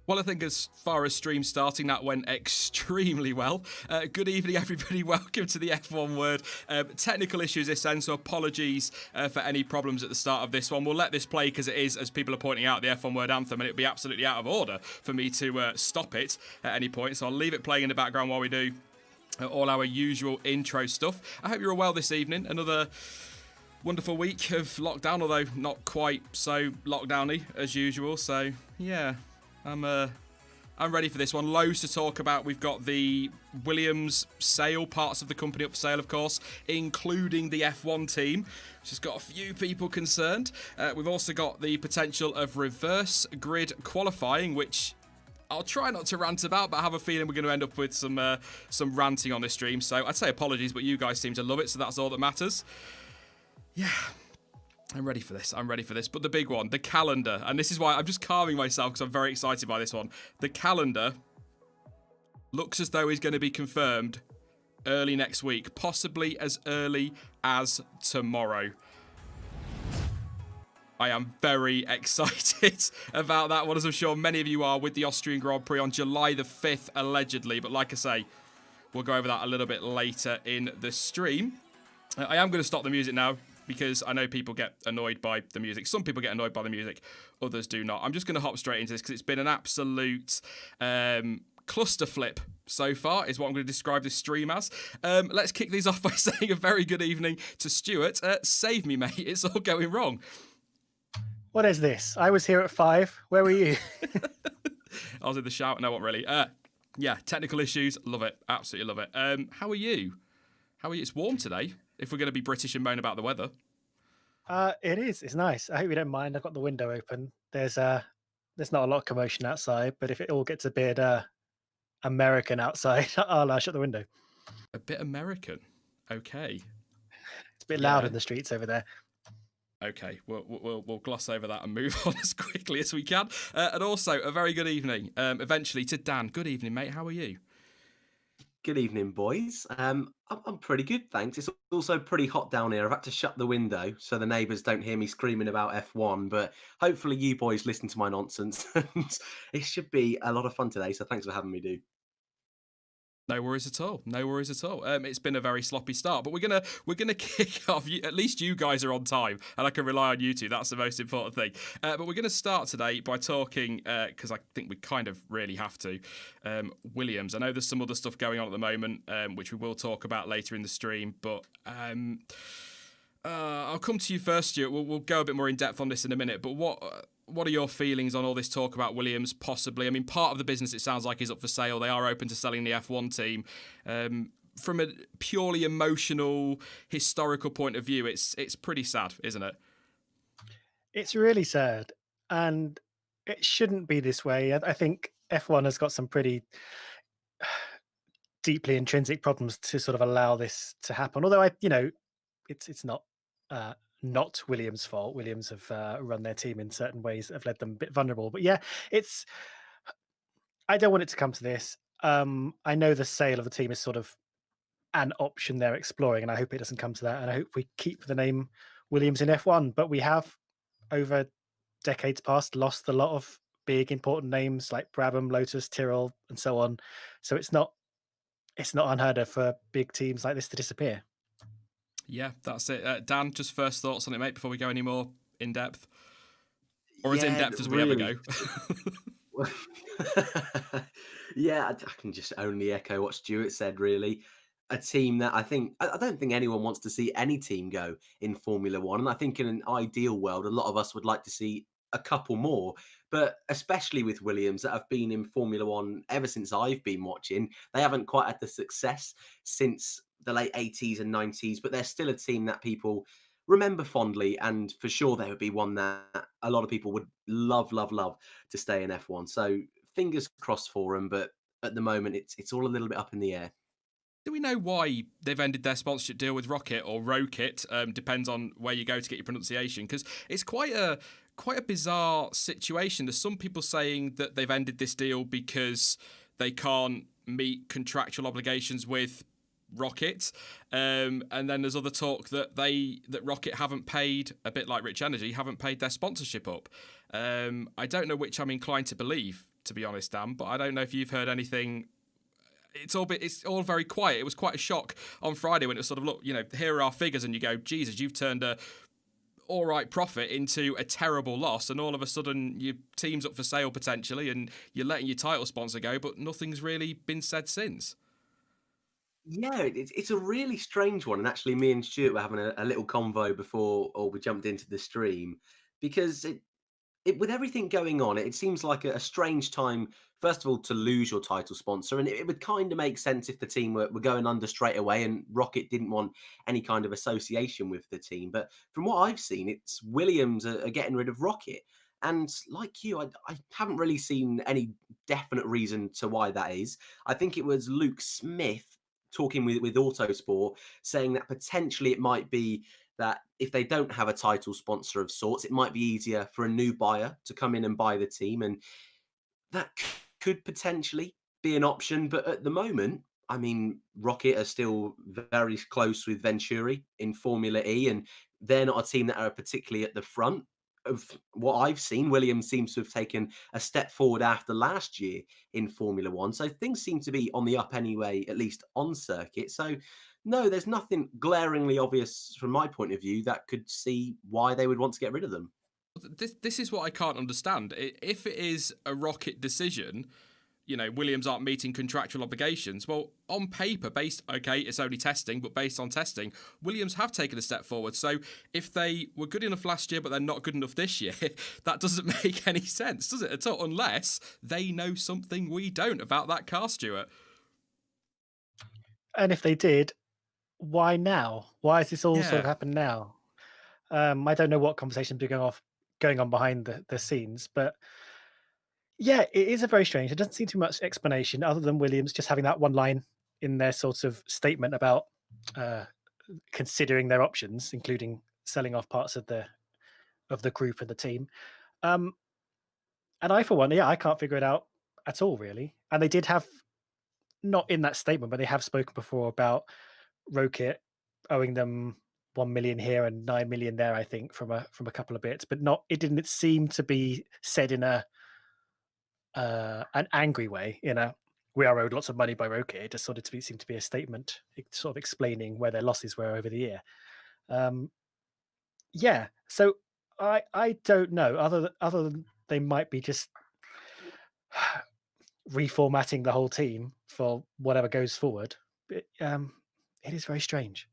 Well, I think as far as stream starting, that went extremely well. Good evening, everybody. Welcome to the F1 Word. Technical issues this end, so apologies for any problems at the start of this one. We'll let this play because it is, as people are pointing out, the F1 Word anthem, and it'd be absolutely out of order for me to stop it at any point. So I'll leave it playing in the background while we do all our usual intro stuff. I hope you're all well this evening. Another wonderful week of lockdown, although not quite so lockdowny as usual. So, yeah. I'm ready for this one. Loads to talk about. We've got the Williams sale, parts of the company up for sale, of course, including the F1 team, which has got a few people concerned. We've also got the potential of reverse grid qualifying, which I'll try not to rant about, but I have a feeling we're going to end up with some ranting on this stream. So I'd say apologies, but you guys seem to love it, so that's all that matters. Yeah. I'm ready for this. But the big one, the calendar. And this is why I'm just calming myself because I'm very excited by this one. The calendar looks as though it's going to be confirmed early next week, possibly as early as tomorrow. I am very excited about that one, as I'm sure many of you are, with the Austrian Grand Prix on July the 5th, allegedly. But like I say, we'll go over that a little bit later in the stream. I am going to stop the music now, because I know people get annoyed by the music. Some people get annoyed by the music, others do not. I'm just going to hop straight into this because it's been an absolute cluster flip so far, is what I'm going to describe this stream as. Let's kick these off by saying a very good evening to Stuart. Save me, mate. It's all going wrong. What is this? I was here at 5. Where were you? I was in the shout. No, what really? Yeah, technical issues. Love it. Absolutely love it. How are you? It's warm today, if we're going to be British and moan about the weather. It is. It's nice. I hope you don't mind. I've got the window open. There's not a lot of commotion outside, but if it all gets a bit American outside, I'll shut the window. A bit American? Okay. It's a bit loud in the streets over there. Okay, we'll gloss over that and move on as quickly as we can. And also, a very good evening, eventually, to Dan. Good evening, mate. How are you? Good evening, boys. I'm pretty good, thanks. It's also pretty hot down here. I've had to shut the window so the neighbours don't hear me screaming about F1, but hopefully you boys listen to my nonsense. It should be a lot of fun today, so thanks for having me, dude. No worries at all. It's been a very sloppy start, but we're gonna kick off. At least you guys are on time, and I can rely on you two. That's the most important thing. But we're gonna start today by talking, because I think we kind of really have to, Williams. I know there's some other stuff going on at the moment, which we will talk about later in the stream, but I'll come to you first, Stuart. We'll go a bit more in depth on this in a minute. But what are your feelings on all this talk about Williams possibly? I mean, part of the business, it sounds like, is up for sale. They are open to selling the F1 team. From a purely emotional, historical point of view, it's pretty sad, isn't it? It's really sad, and it shouldn't be this way. I think F1 has got some pretty deeply intrinsic problems to sort of allow this to happen. Although it's not Williams' fault. Williams have run their team in certain ways that have led them a bit vulnerable. But yeah, I don't want it to come to this. I know the sale of the team is sort of an option they're exploring, and I hope it doesn't come to that. And I hope we keep the name Williams in F1. But we have, over decades past, lost a lot of big, important names like Brabham, Lotus, Tyrrell, and so on. So it's not unheard of for big teams like this to disappear. Yeah, that's it. Dan, just first thoughts on it, mate, before we go any more in depth, or as in depth as we ever go. Yeah, I can just only echo what Stuart said. Really, a team that I don't think anyone wants to see any team go in Formula One, and I think in an ideal world, a lot of us would like to see a couple more. But especially with Williams, that have been in Formula One ever since I've been watching, they haven't quite had the success since the late 80s and 90s, but they're still a team that people remember fondly, and for sure they would be one that a lot of people would love to stay in F1. So fingers crossed for them, but at the moment it's all a little bit up in the air. Do we know why they've ended their sponsorship deal with Rocket or Rokit? Depends on where you go to get your pronunciation, because it's quite a bizarre situation. There's some people saying that they've ended this deal because they can't meet contractual obligations with Rocket, and then there's other talk that Rocket haven't paid, a bit like Rich Energy, haven't paid their sponsorship up. I don't know which I'm inclined to believe, to be honest, Dan. But I don't know if you've heard anything. It's all very quiet. It was quite a shock on Friday when it was sort of, look, here are our figures, and you go, Jesus, you've turned a all right profit into a terrible loss, and all of a sudden your team's up for sale potentially, and you're letting your title sponsor go, but nothing's really been said since. Yeah, it's a really strange one. And actually, me and Stuart were having a little convo before or we jumped into the stream because with everything going on, it seems like a strange time, first of all, to lose your title sponsor. And it would kind of make sense if the team were going under straight away and Rocket didn't want any kind of association with the team. But from what I've seen, it's Williams are getting rid of Rocket. And like you, I haven't really seen any definite reason to why that is. I think it was Luke Smith talking with Autosport, saying that potentially it might be that if they don't have a title sponsor of sorts, it might be easier for a new buyer to come in and buy the team. And that could potentially be an option. But at the moment, I mean, Rocket are still very close with Venturi in Formula E, and they're not a team that are particularly at the front of what I've seen. Williams seems to have taken a step forward after last year in Formula One. So things seem to be on the up anyway, at least on circuit. So no, there's nothing glaringly obvious from my point of view that could see why they would want to get rid of them. This is what I can't understand. If it is a Rocket decision, Williams aren't meeting contractual obligations. Well, on paper, it's only testing, but based on testing, Williams have taken a step forward. So if they were good enough last year, but they're not good enough this year, that doesn't make any sense, does it at all? Unless they know something we don't about that car, Stuart. And if they did, why now? Why has this all sort of happened now? I don't know what conversations are going on behind the scenes, but yeah, it is a very strange. There doesn't seem too much explanation other than Williams just having that one line in their sort of statement about considering their options, including selling off parts of the group and the team. And I, for one, I can't figure it out at all, really. And they did have, not in that statement, but they have spoken before about Rocket owing them 1 million here and 9 million there, I think, from a couple of bits, but it didn't seem to be said in an angry way. We are owed lots of money by Rocket. It just sort of seemed to be a statement sort of explaining where their losses were over the year. So I don't know, other than they might be just reformatting the whole team for whatever goes forward. It is very strange.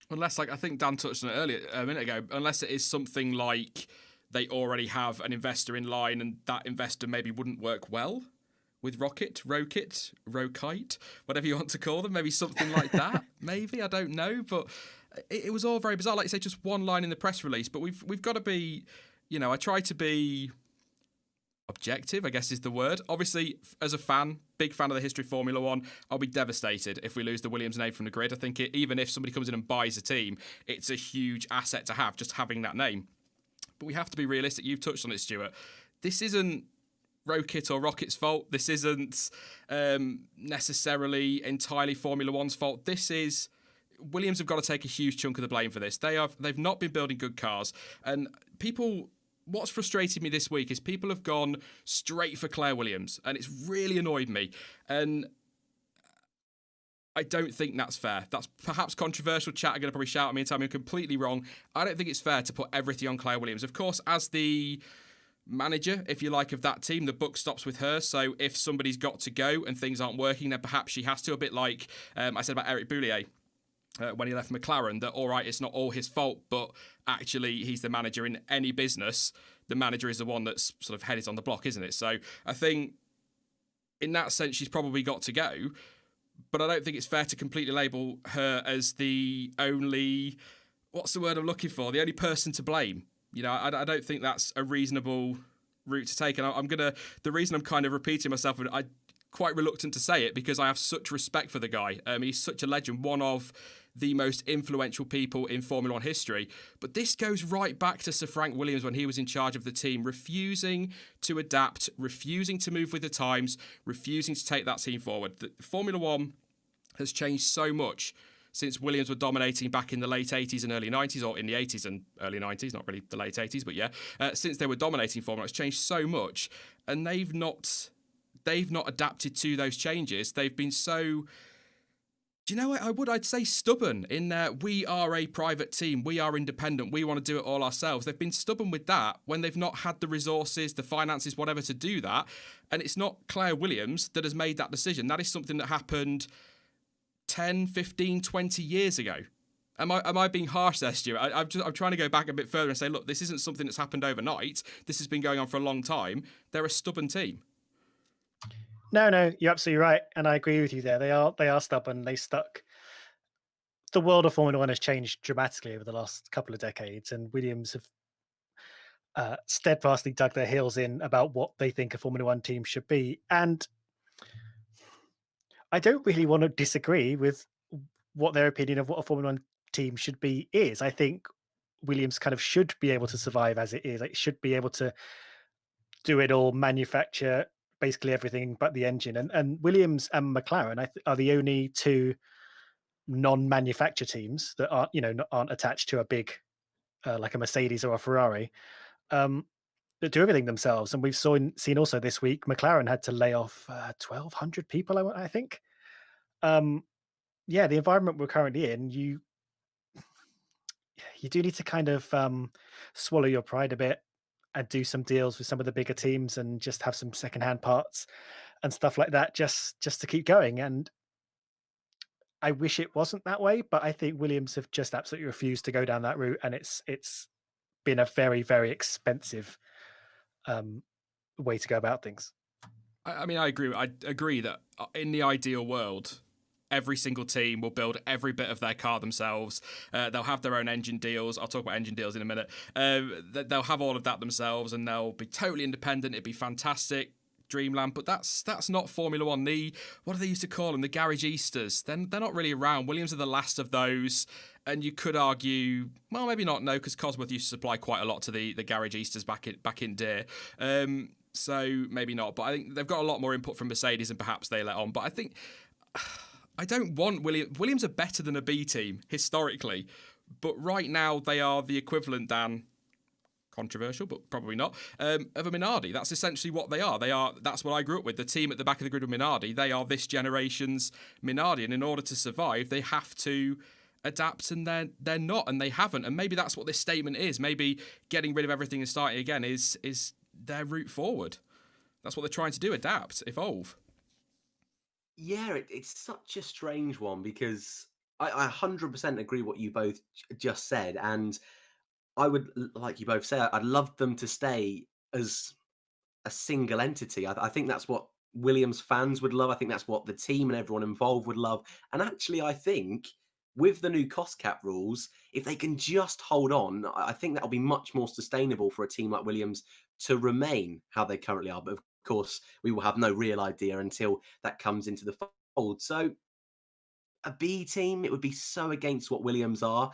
Unless, I think Dan touched on it earlier, a minute ago, unless it is something like they already have an investor in line and that investor maybe wouldn't work well with Rocket, whatever you want to call them, maybe something like that. Maybe, I don't know, but it was all very bizarre. Like you say, just one line in the press release, but we've got to be, I try to be objective, I guess is the word. Obviously, as a fan, big fan of the history of Formula One, I'll be devastated if we lose the Williams name from the grid. I think even if somebody comes in and buys a team, it's a huge asset to have, just having that name. But we have to be realistic. You've touched on it, Stuart. This isn't Rocket or Rocket's fault. This isn't necessarily entirely Formula One's fault. This is Williams have got to take a huge chunk of the blame for this. They've not been building good cars, and people. What's frustrated me this week is people have gone straight for Claire Williams, and it's really annoyed me. And I don't think that's fair. That's perhaps controversial chat. Are going to probably shout at me and tell me I'm completely wrong. I don't think it's fair to put everything on Claire Williams. Of course, as the manager, if you like, of that team, the buck stops with her. So if somebody's got to go and things aren't working, then perhaps she has to. A bit like I said about Eric Boulier. When he left McLaren, that all right, it's not all his fault, but actually he's the manager in any business. The manager is the one that's sort of head is on the block, isn't it? So I think in that sense, she's probably got to go, but I don't think it's fair to completely label her as the only, what's the word I'm looking for? The only person to blame. I don't think that's a reasonable route to take. And the reason I'm kind of repeating myself, I'm quite reluctant to say it because I have such respect for the guy. He's such a legend, one of the most influential people in Formula One history. But this goes right back to Sir Frank Williams when he was in charge of the team, refusing to adapt, refusing to move with the times, refusing to take that team forward. The Formula One has changed so much since Williams were dominating back in the late 80s and early 90s, or in the 80s and early 90s, not really the late 80s, but since they were dominating Formula One, it's changed so much, and they've not they've not adapted to those changes. They've been so... Do you know what I'd say stubborn in we are a private team, we are independent, we want to do it all ourselves. They've been stubborn with that when they've not had the resources, the finances, whatever to do that. And it's not Claire Williams that has made that decision. That is something that happened 10, 15, 20 years ago. Am I being harsh there, Stuart? I'm trying to go back a bit further and say, look, this isn't something that's happened overnight. This has been going on for a long time. They're a stubborn team. No, you're absolutely right, and I agree with you there. They are stubborn. They stuck. The world of Formula One has changed dramatically over the last couple of decades, and Williams have steadfastly dug their heels in about what they think a Formula One team should be. And I don't really want to disagree with what their opinion of what a Formula One team should be is. I think Williams kind of should be able to survive as it is. It should be able to do it all, manufacture basically everything but the engine. And Williams and McLaren are the only two non-manufacture teams that aren't attached to a big like a Mercedes or a Ferrari that do everything themselves. And we've seen also this week McLaren had to lay off 1,200 people, I think. The environment we're currently in, you do need to kind of swallow your pride a bit and do some deals with some of the bigger teams and just have some secondhand parts and stuff like that just to keep going. And I wish it wasn't that way, but I think Williams have just absolutely refused to go down that route, and it's been a very, very expensive way to go about things. I mean, I agree that in the ideal world, every single team will build every bit of their car themselves. They'll have their own engine deals. I'll talk about engine deals in a minute. They'll have all of that themselves, and they'll be totally independent. It'd be fantastic, dreamland. But that's not Formula One. What do they used to call them? The garagistas. They're not really around. Williams are the last of those. And you could argue, well, maybe not. No, because Cosworth used to supply quite a lot to the garagistas back in Deer. So maybe not. But I think they've got a lot more input from Mercedes, and perhaps they let on. But I think. I don't want Williams are better than a B team historically, but right now they are the equivalent, Dan, controversial, but probably not, of a Minardi. That's essentially what they are. That's what I grew up with. The team at the back of the grid with Minardi, they are this generation's Minardi, and in order to survive, they have to adapt, and they're not, and they haven't. And maybe that's what this statement is. Maybe getting rid of everything and starting again is their route forward. That's what they're trying to do: adapt, evolve. Yeah, it's such a strange one because I 100% agree what you both just said, and I would, like you both said, I'd love them to stay as a single entity. I think that's what Williams fans would love. I think that's what the team and everyone involved would love. And actually, I think with the new cost cap rules, if they can just hold on, I think that'll be much more sustainable for a team like Williams to remain how they currently are. But of course, we will have no real idea until that comes into the fold. So a B team, it would be so against what Williams are.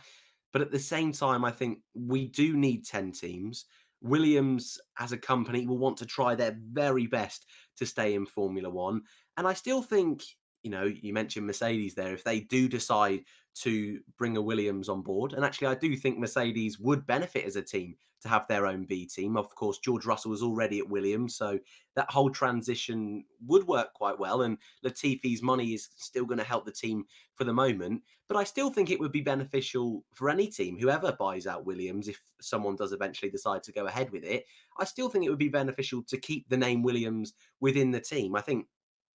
But at the same time, I think we do need 10 teams. Williams, as a company, will want to try their very best to stay in Formula One. And I still think, you mentioned Mercedes there, if they do decide to bring a Williams on board, and actually I do think Mercedes would benefit as a team to have their own B team. Of course, George Russell was already at Williams, so that whole transition would work quite well, and Latifi's money is still going to help the team for the moment. But I still think it would be beneficial for any team, whoever buys out Williams, if someone does eventually decide to go ahead with it, I still think it would be beneficial to keep the name Williams within the team. I think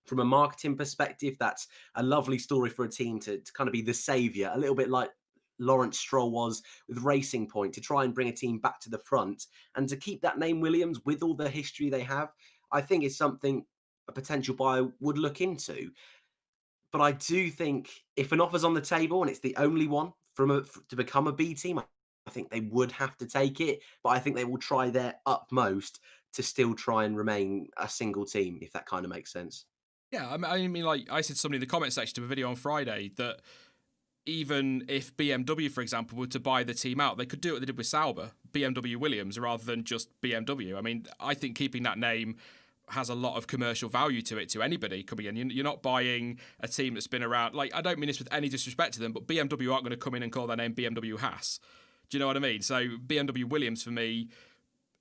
from a marketing perspective, that's a lovely story for a team to kind of be the savior, a little bit like Lawrence Stroll was with Racing Point, to try and bring a team back to the front and to keep that name Williams with all the history they have. I think it's something a potential buyer would look into. But I do think if an offer's on the table and it's the only one to become a B team, I think they would have to take it. But I think they will try their utmost to still try and remain a single team, if that kind of makes sense. Yeah, I mean, like I said to somebody in the comment section of a video on Friday that even if BMW, for example, were to buy the team out, they could do what they did with Sauber, BMW Williams, rather than just BMW. I mean, I think keeping that name has a lot of commercial value to it to anybody coming in. You're not buying a team that's been around. Like, I don't mean this with any disrespect to them, but BMW aren't going to come in and call their name BMW Haas. Do you know what I mean? So BMW Williams for me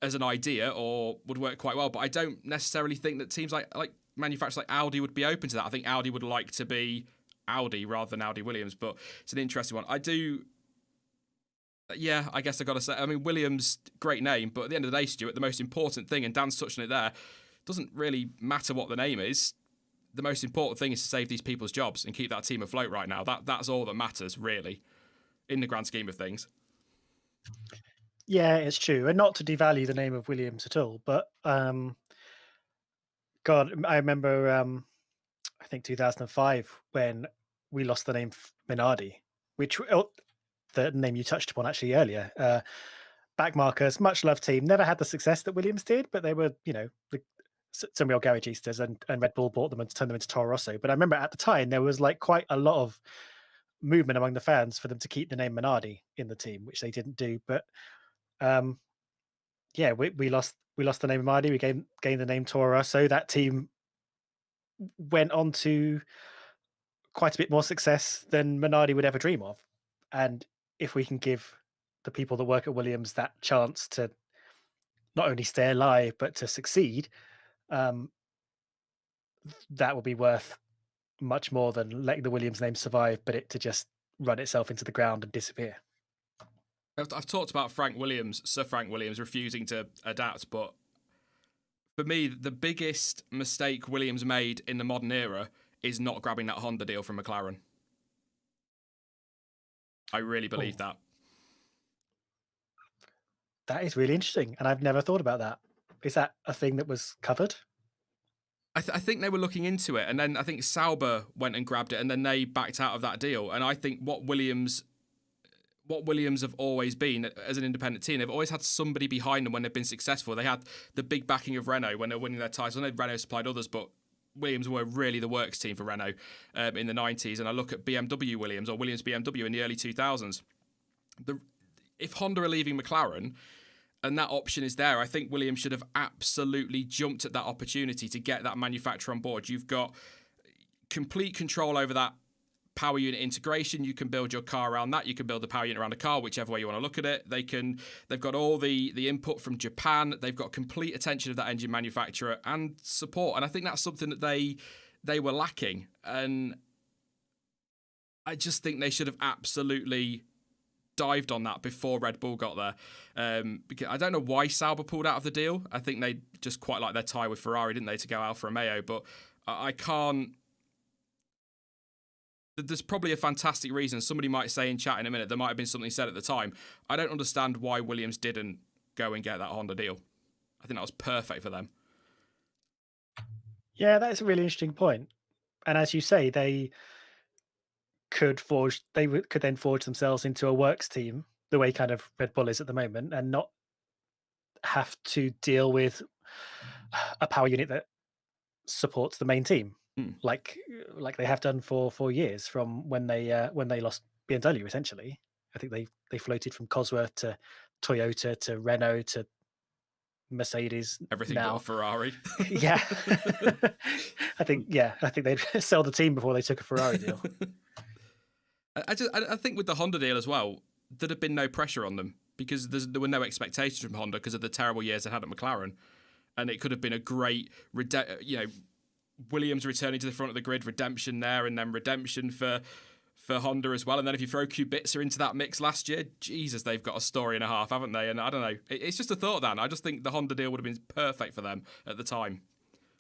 as an idea or would work quite well, but I don't necessarily think that teams like manufacturers like Audi would be open to that. I think Audi would like to be Audi rather than Audi Williams, but it's an interesting one. Yeah, I guess I got to say, I mean, Williams, great name, but at the end of the day, Stuart, the most important thing, and Dan's touching it there, doesn't really matter what the name is. The most important thing is to save these people's jobs and keep that team afloat right now. That's all that matters, really, in the grand scheme of things. Yeah, it's true. And not to devalue the name of Williams at all, but God, I remember I think 2005 when we lost the name Minardi, which the name you touched upon actually earlier. Backmarkers, much loved team, never had the success that Williams did, but they were, some real garagistas, and Red Bull bought them and turned them into Toro Rosso. But I remember at the time there was like quite a lot of movement among the fans for them to keep the name Minardi in the team, which they didn't do. But yeah, we lost the name Minardi. We gained the name Toro Rosso. That team went on to quite a bit more success than Minardi would ever dream of. And if we can give the people that work at Williams that chance to not only stay alive but to succeed, that will be worth much more than letting the Williams name survive, but it to just run itself into the ground and disappear. I've talked about Sir Frank Williams refusing to adapt, but for me, the biggest mistake Williams made in the modern era is not grabbing that Honda deal from McLaren. I really believe that. That is really interesting, and I've never thought about that. Is that a thing that was covered? I think they were looking into it, and then I think Sauber went and grabbed it, and then they backed out of that deal. And I think what Williams have always been as an independent team, they've always had somebody behind them when they've been successful. They had the big backing of Renault when they're winning their titles. I know Renault supplied others, but Williams were really the works team for Renault in the 90s. And I look at BMW Williams or Williams BMW in the early 2000s. If Honda are leaving McLaren and that option is there, I think Williams should have absolutely jumped at that opportunity to get that manufacturer on board. You've got complete control over that power unit integration. You can build your car around that. You can build the power unit around a car, whichever way you want to look at it. They've got all the input from Japan. They've got complete attention of that engine manufacturer and support. And I think that's something that they were lacking. And I just think they should have absolutely dived on that before Red Bull got there. Because I don't know why Sauber pulled out of the deal. I think they just quite like their tie with Ferrari, didn't they, to go Alfa Romeo. But I can't. There's probably a fantastic reason. Somebody might say in chat in a minute, there might have been something said at the time. I don't understand why Williams didn't go and get that Honda deal. I think that was perfect for them. Yeah, that's a really interesting point. And as you say, they could then forge themselves into a works team the way kind of Red Bull is at the moment, and not have to deal with a power unit that supports the main team. Like they have done for years from when they lost BMW. Essentially, I think they floated from Cosworth to Toyota to Renault to Mercedes. Everything now. but a Ferrari. Yeah, I think they'd sell the team before they took a Ferrari deal. I think with the Honda deal as well, there'd have been no pressure on them because there were no expectations from Honda because of the terrible years they had at McLaren, and it could have been a great Williams returning to the front of the grid, redemption there, and then redemption for Honda as well. And then if you throw Kubica into that mix last year, Jesus, they've got a story and a half, haven't they? And I don't know. It's just a thought, Dan. I just think the Honda deal would have been perfect for them at the time.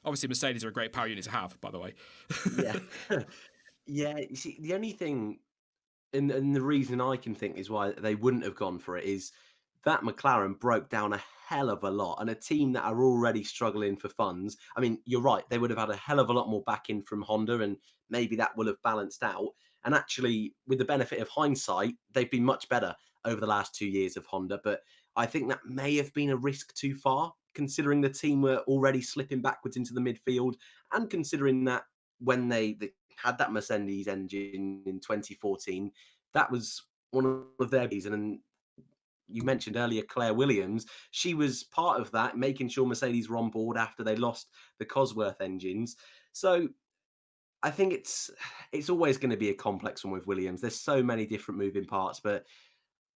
Obviously, Mercedes are a great power unit to have, by the way. Yeah. Yeah. You see, the only thing, and the reason I can think is why they wouldn't have gone for it is that McLaren broke down a hell of a lot, and a team that are already struggling for funds. I mean, you're right. They would have had a hell of a lot more backing from Honda, and maybe that will have balanced out. And actually, with the benefit of hindsight, they've been much better over the last 2 years of Honda. But I think that may have been a risk too far, considering the team were already slipping backwards into the midfield, and considering that when they had that Mercedes engine in 2014, that was one of their reasons. And you mentioned earlier Claire Williams. She was part of that, making sure Mercedes were on board after they lost the Cosworth engines. So I think it's always going to be a complex one with Williams. There's so many different moving parts, but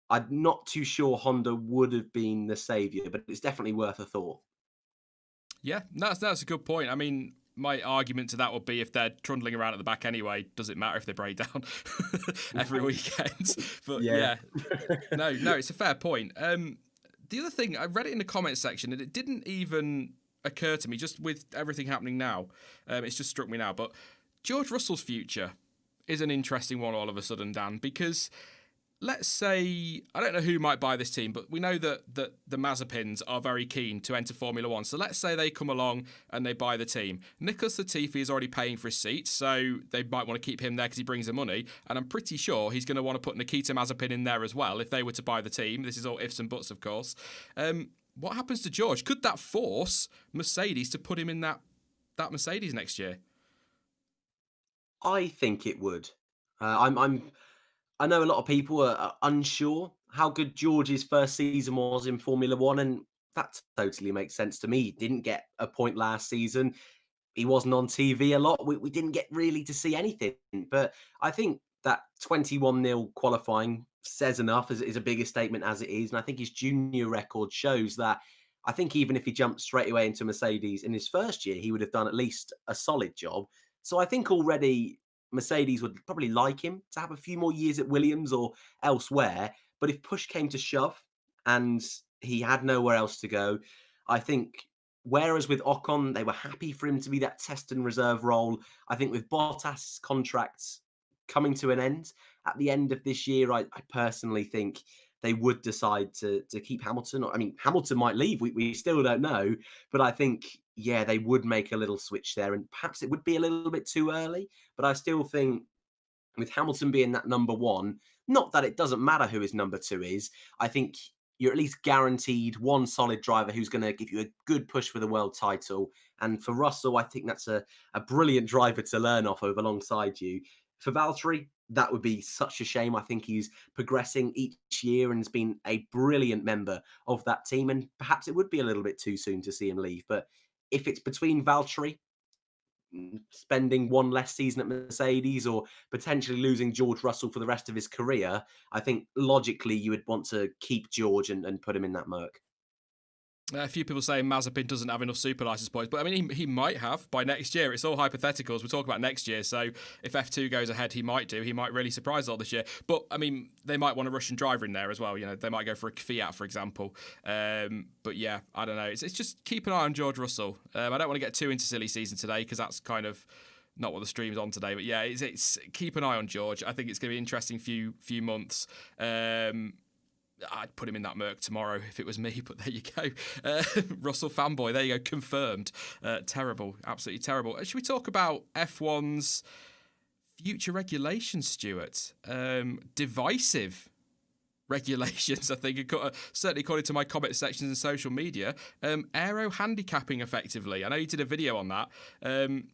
I'm not too sure Honda would have been the saviour, but it's definitely worth a thought. Yeah, that's a good point. I mean, my argument to that would be if they're trundling around at the back anyway, does it matter if they break down every weekend? But Yeah. no, it's a fair point. The other thing, I read it in the comments section and it didn't even occur to me, just with everything happening now. It's just struck me now. But George Russell's future is an interesting one all of a sudden, Dan, because let's say, I don't know who might buy this team, but we know that the Mazepins are very keen to enter Formula One. So let's say they come along and they buy the team. Nicholas Latifi is already paying for his seat, so they might want to keep him there because he brings the money. And I'm pretty sure he's going to want to put Nikita Mazepin in there as well if they were to buy the team. This is all ifs and buts, of course. What happens to George? Could that force Mercedes to put him in that Mercedes next year? I think it would. I know a lot of people are unsure how good George's first season was in Formula One, and that totally makes sense to me. He didn't get a point last season. He wasn't on TV a lot. We didn't get really to see anything. But I think that 21-0 qualifying says enough, is a bigger statement as it is. And I think his junior record shows that. I think even if he jumped straight away into Mercedes in his first year, he would have done at least a solid job. So I think already Mercedes would probably like him to have a few more years at Williams or elsewhere. But if push came to shove and he had nowhere else to go, I think whereas with Ocon, they were happy for him to be that test and reserve role. I think with Bottas' contracts coming to an end at the end of this year, I personally think they would decide to keep Hamilton. I mean, Hamilton might leave. We still don't know. But I think, yeah, they would make a little switch there. And perhaps it would be a little bit too early. But I still think with Hamilton being that number one, not that it doesn't matter who his number two is, I think you're at least guaranteed one solid driver who's going to give you a good push for the world title. And for Russell, I think that's a brilliant driver to learn off of alongside you. For Valtteri, that would be such a shame. I think he's progressing each year and has been a brilliant member of that team. And perhaps it would be a little bit too soon to see him leave. But if it's between Valtteri spending one less season at Mercedes or potentially losing George Russell for the rest of his career, I think logically you would want to keep George and put him in that Merc. A few people saying Mazepin doesn't have enough super license points, but I mean, he might have by next year. It's all hypotheticals. We're talking about next year, so if F2 goes ahead, he might do. He might really surprise all this year. But I mean, they might want a Russian driver in there as well. You know, they might go for a Fiat, for example. But yeah, I don't know. It's just keep an eye on George Russell. I don't want to get too into silly season today because that's kind of not what the stream's on today. But yeah, it's keep an eye on George. I think it's going to be an interesting few months. I'd put him in that Merc tomorrow if it was me, but there you go. Russell fanboy, there you go, confirmed. Terrible, absolutely terrible. Should we talk about F1's future regulations, Stuart? Divisive regulations, I think, certainly according to my comment sections and social media. Aero handicapping, effectively. I know you did a video on that.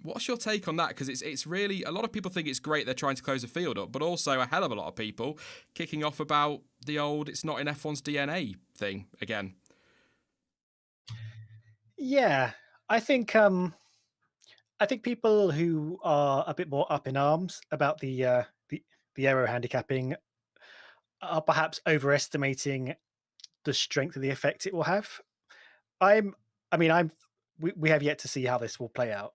What's your take on that? Because it's really, a lot of people think it's great they're trying to close the field up, but also a hell of a lot of people kicking off about the old "it's not in F1's DNA" thing again. Yeah, I think people who are a bit more up in arms about the aero handicapping are perhaps overestimating the strength of the effect it will have. We have yet to see how this will play out.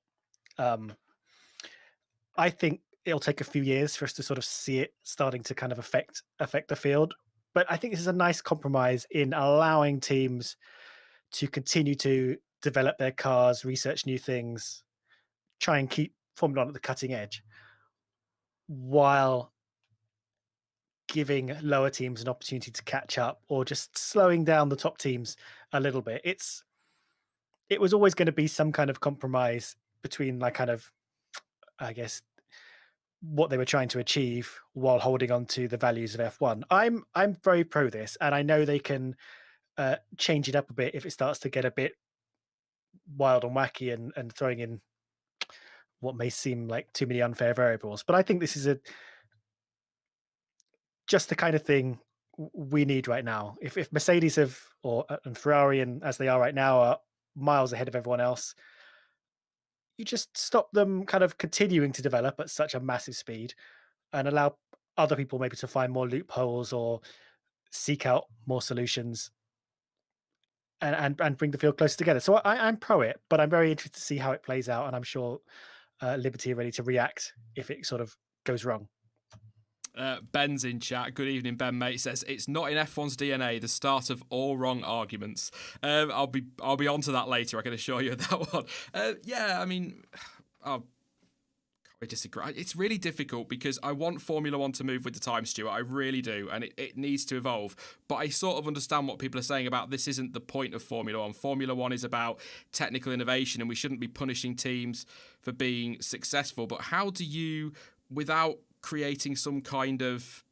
I think it'll take a few years for us to sort of see it starting to kind of affect the field. But I think this is a nice compromise in allowing teams to continue to develop their cars, research new things, try and keep Formula One at the cutting edge, while giving lower teams an opportunity to catch up or just slowing down the top teams a little bit. It was always going to be some kind of compromise between, like, kind of, I guess, what they were trying to achieve while holding on to the values of F1. I'm very pro this, and I know they can change it up a bit if it starts to get a bit wild and wacky and throwing in what may seem like too many unfair variables. But I think this is just the kind of thing we need right now. If Mercedes and Ferrari, and as they are right now, are miles ahead of everyone else, you just stop them kind of continuing to develop at such a massive speed and allow other people maybe to find more loopholes or seek out more solutions. and bring the field closer together. So I'm pro it, but I'm very interested to see how it plays out, and I'm sure Liberty are ready to react if it sort of goes wrong. Ben's in chat. Good evening, Ben. Mate says it's not in F1's DNA. The start of all wrong arguments. I'll be onto that later. I can assure you of that one. Yeah, I mean, I disagree. It's really difficult because I want Formula One to move with the time, Stuart. I really do, and it needs to evolve. But I sort of understand what people are saying about this isn't the point of Formula One. Formula One is about technical innovation, and we shouldn't be punishing teams for being successful. But how do you, without creating some kind of,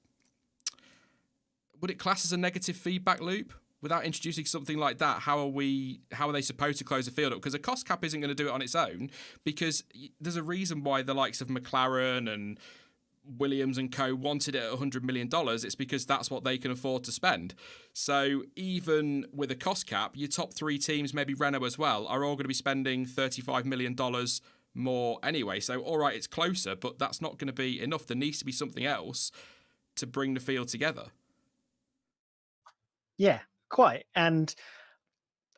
would it class as a negative feedback loop? Without introducing something like that, how are they supposed to close the field up? Because a cost cap isn't going to do it on its own, because there's a reason why the likes of McLaren and Williams and co wanted it at $100 million. It's because that's what they can afford to spend. So even with a cost cap, your top three teams, maybe Renault as well, are all going to be spending $35 million more anyway. So all right, it's closer, but that's not going to be enough. There needs to be something else to bring the field together. Yeah, quite. And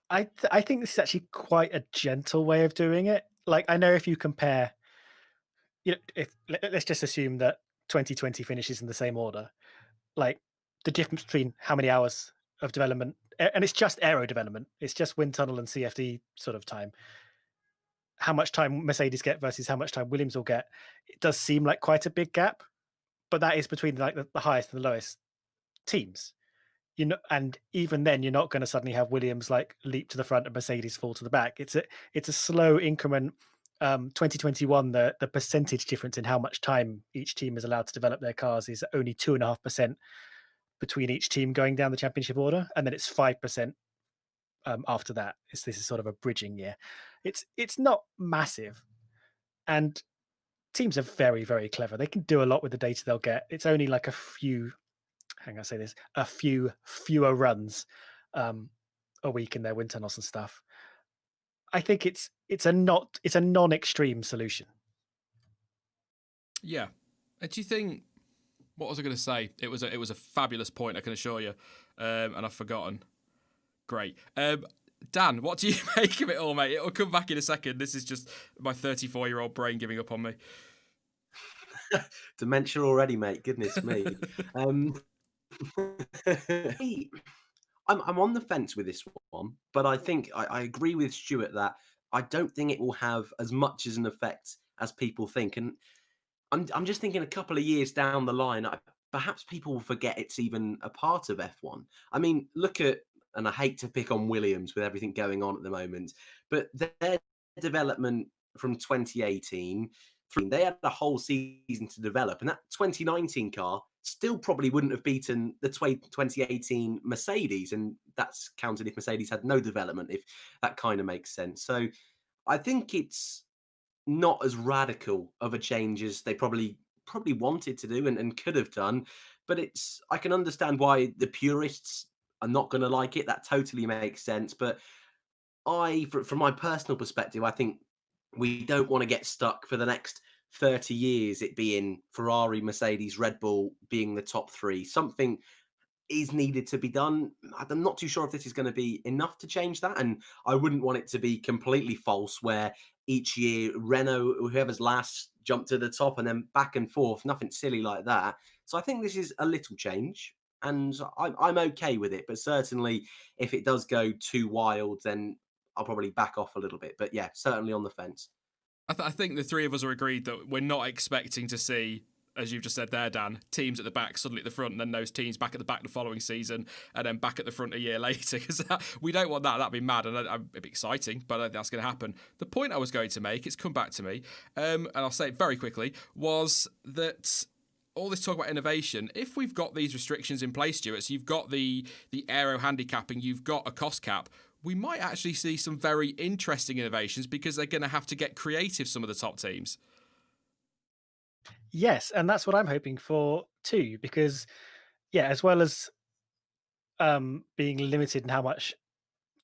I think this is actually quite a gentle way of doing it. Like, I know if you compare, let's just assume that 2020 finishes in the same order, like the difference between how many hours of development, and it's just aero development, it's just wind tunnel and CFD sort of time, how much time Mercedes get versus how much time Williams will get, it does seem like quite a big gap, but that is between like the highest and the lowest teams. And even then, you're not going to suddenly have Williams like leap to the front and Mercedes fall to the back. It's a slow increment. 2021, the percentage difference in how much time each team is allowed to develop their cars is only 2.5% between each team going down the championship order, and then it's 5% after that. This is sort of a bridging year. It's not massive, and teams are very, very clever. They can do a lot with the data they'll get. It's only like a few fewer runs a week in their wind tunnels and stuff. I think it's a non-extreme solution. Yeah. Do you think, what was I going to say? It was a fabulous point, I can assure you, and I've forgotten. Great. Dan, what do you make of it all, mate? It'll come back in a second. This is just my 34-year-old brain giving up on me. Dementia already, mate. Goodness me. I'm on the fence with this one, but I think I agree with Stuart that I don't think it will have as much as an effect as people think. And I'm just thinking a couple of years down the line, perhaps people will forget it's even a part of F1. I mean, look at, and I hate to pick on Williams with everything going on at the moment, but their development from 2018, they had a whole season to develop, and that 2019 car still probably wouldn't have beaten the 2018 Mercedes, and that's counted if Mercedes had no development, if that kind of makes sense. So I think it's not as radical of a change as they probably wanted to do and could have done, but I can understand why the purists are not going to like it. That totally makes sense. But from my personal perspective, I think we don't want to get stuck for the next 30 years, it being Ferrari, Mercedes, Red Bull being the top three. Something is needed to be done. I'm not too sure if this is going to be enough to change that. And I wouldn't want it to be completely false where each year Renault, whoever's last, jump to the top and then back and forth, nothing silly like that. So I think this is a little change and I'm okay with it. But certainly if it does go too wild, then I'll probably back off a little bit. But yeah, certainly on the fence. I think the three of us are agreed that we're not expecting to see, as you've just said there, Dan, teams at the back suddenly at the front, and then those teams back at the back the following season, and then back at the front a year later. Because we don't want that. That'd be mad, and it'd be exciting, but I think that's going to happen. The point I was going to make, it's come back to me, and I'll say it very quickly, was that all this talk about innovation, if we've got these restrictions in place, Stuart, so you've got the aero handicapping, you've got a cost cap, we might actually see some very interesting innovations because they're going to have to get creative, some of the top teams. Yes, and that's what I'm hoping for too, because as well as being limited in how much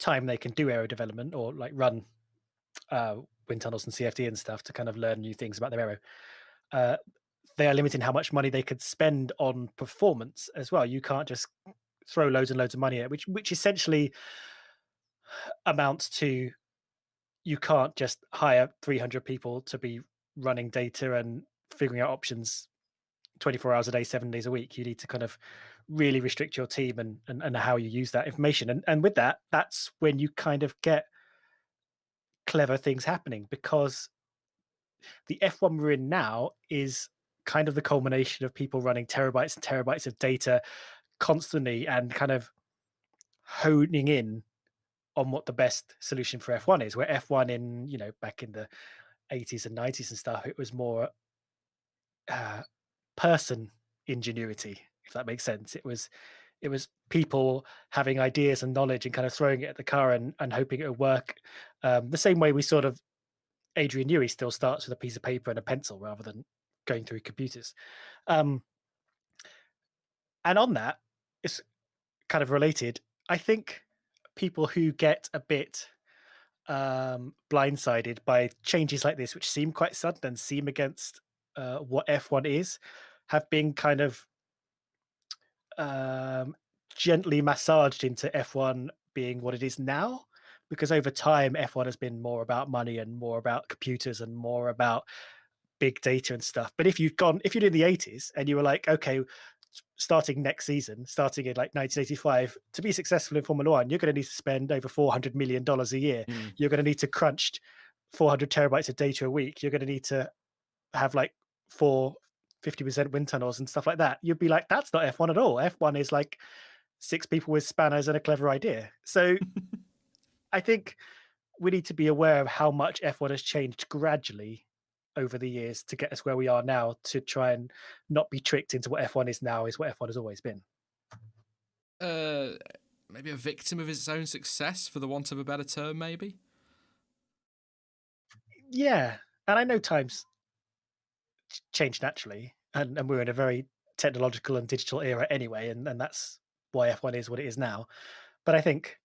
time they can do aero development or like run wind tunnels and CFD and stuff to kind of learn new things about their aero, they are limiting how much money they could spend on performance as well. You can't just throw loads and loads of money at it, which essentially amounts to you can't just hire 300 people to be running data and figuring out options 24 hours a day, 7 days a week. You need to kind of really restrict your team and how you use that information. And with that, that's when you kind of get clever things happening, because the F1 we're in now is kind of the culmination of people running terabytes and terabytes of data constantly and kind of honing in on what the best solution for F1 is. Where F1 in, back in the 80s and 90s and stuff, it was more uh, person ingenuity, if that makes sense. It was people having ideas and knowledge and kind of throwing it at the car and hoping it would work. The same way we sort of Adrian Newey still starts with a piece of paper and a pencil rather than going through computers. Um, and on that, it's kind of related. I think people who get a bit blindsided by changes like this, which seem quite sudden and seem against what F1 is, have been kind of um, gently massaged into F1 being what it is now. Because over time, F1 has been more about money and more about computers and more about big data and stuff. But if you're in the 80s and you were like, okay, starting next season, starting in like 1985, to be successful in Formula One, you're going to need to spend over $400 million a year. You're going to need to crunch 400 terabytes of data a week. You're going to need to have like 50% wind tunnels and stuff like that. You'd be like, that's not F1 at all. F1 is like 6 people with spanners and a clever idea. So I think we need to be aware of how much F1 has changed gradually over the years to get us where we are now, to try and not be tricked into what F1 is now is what F1 has always been. Maybe a victim of its own success, for the want of a better term, maybe? Yeah. And I know times change naturally, and we're in a very technological and digital era anyway, and that's why F1 is what it is now. But I think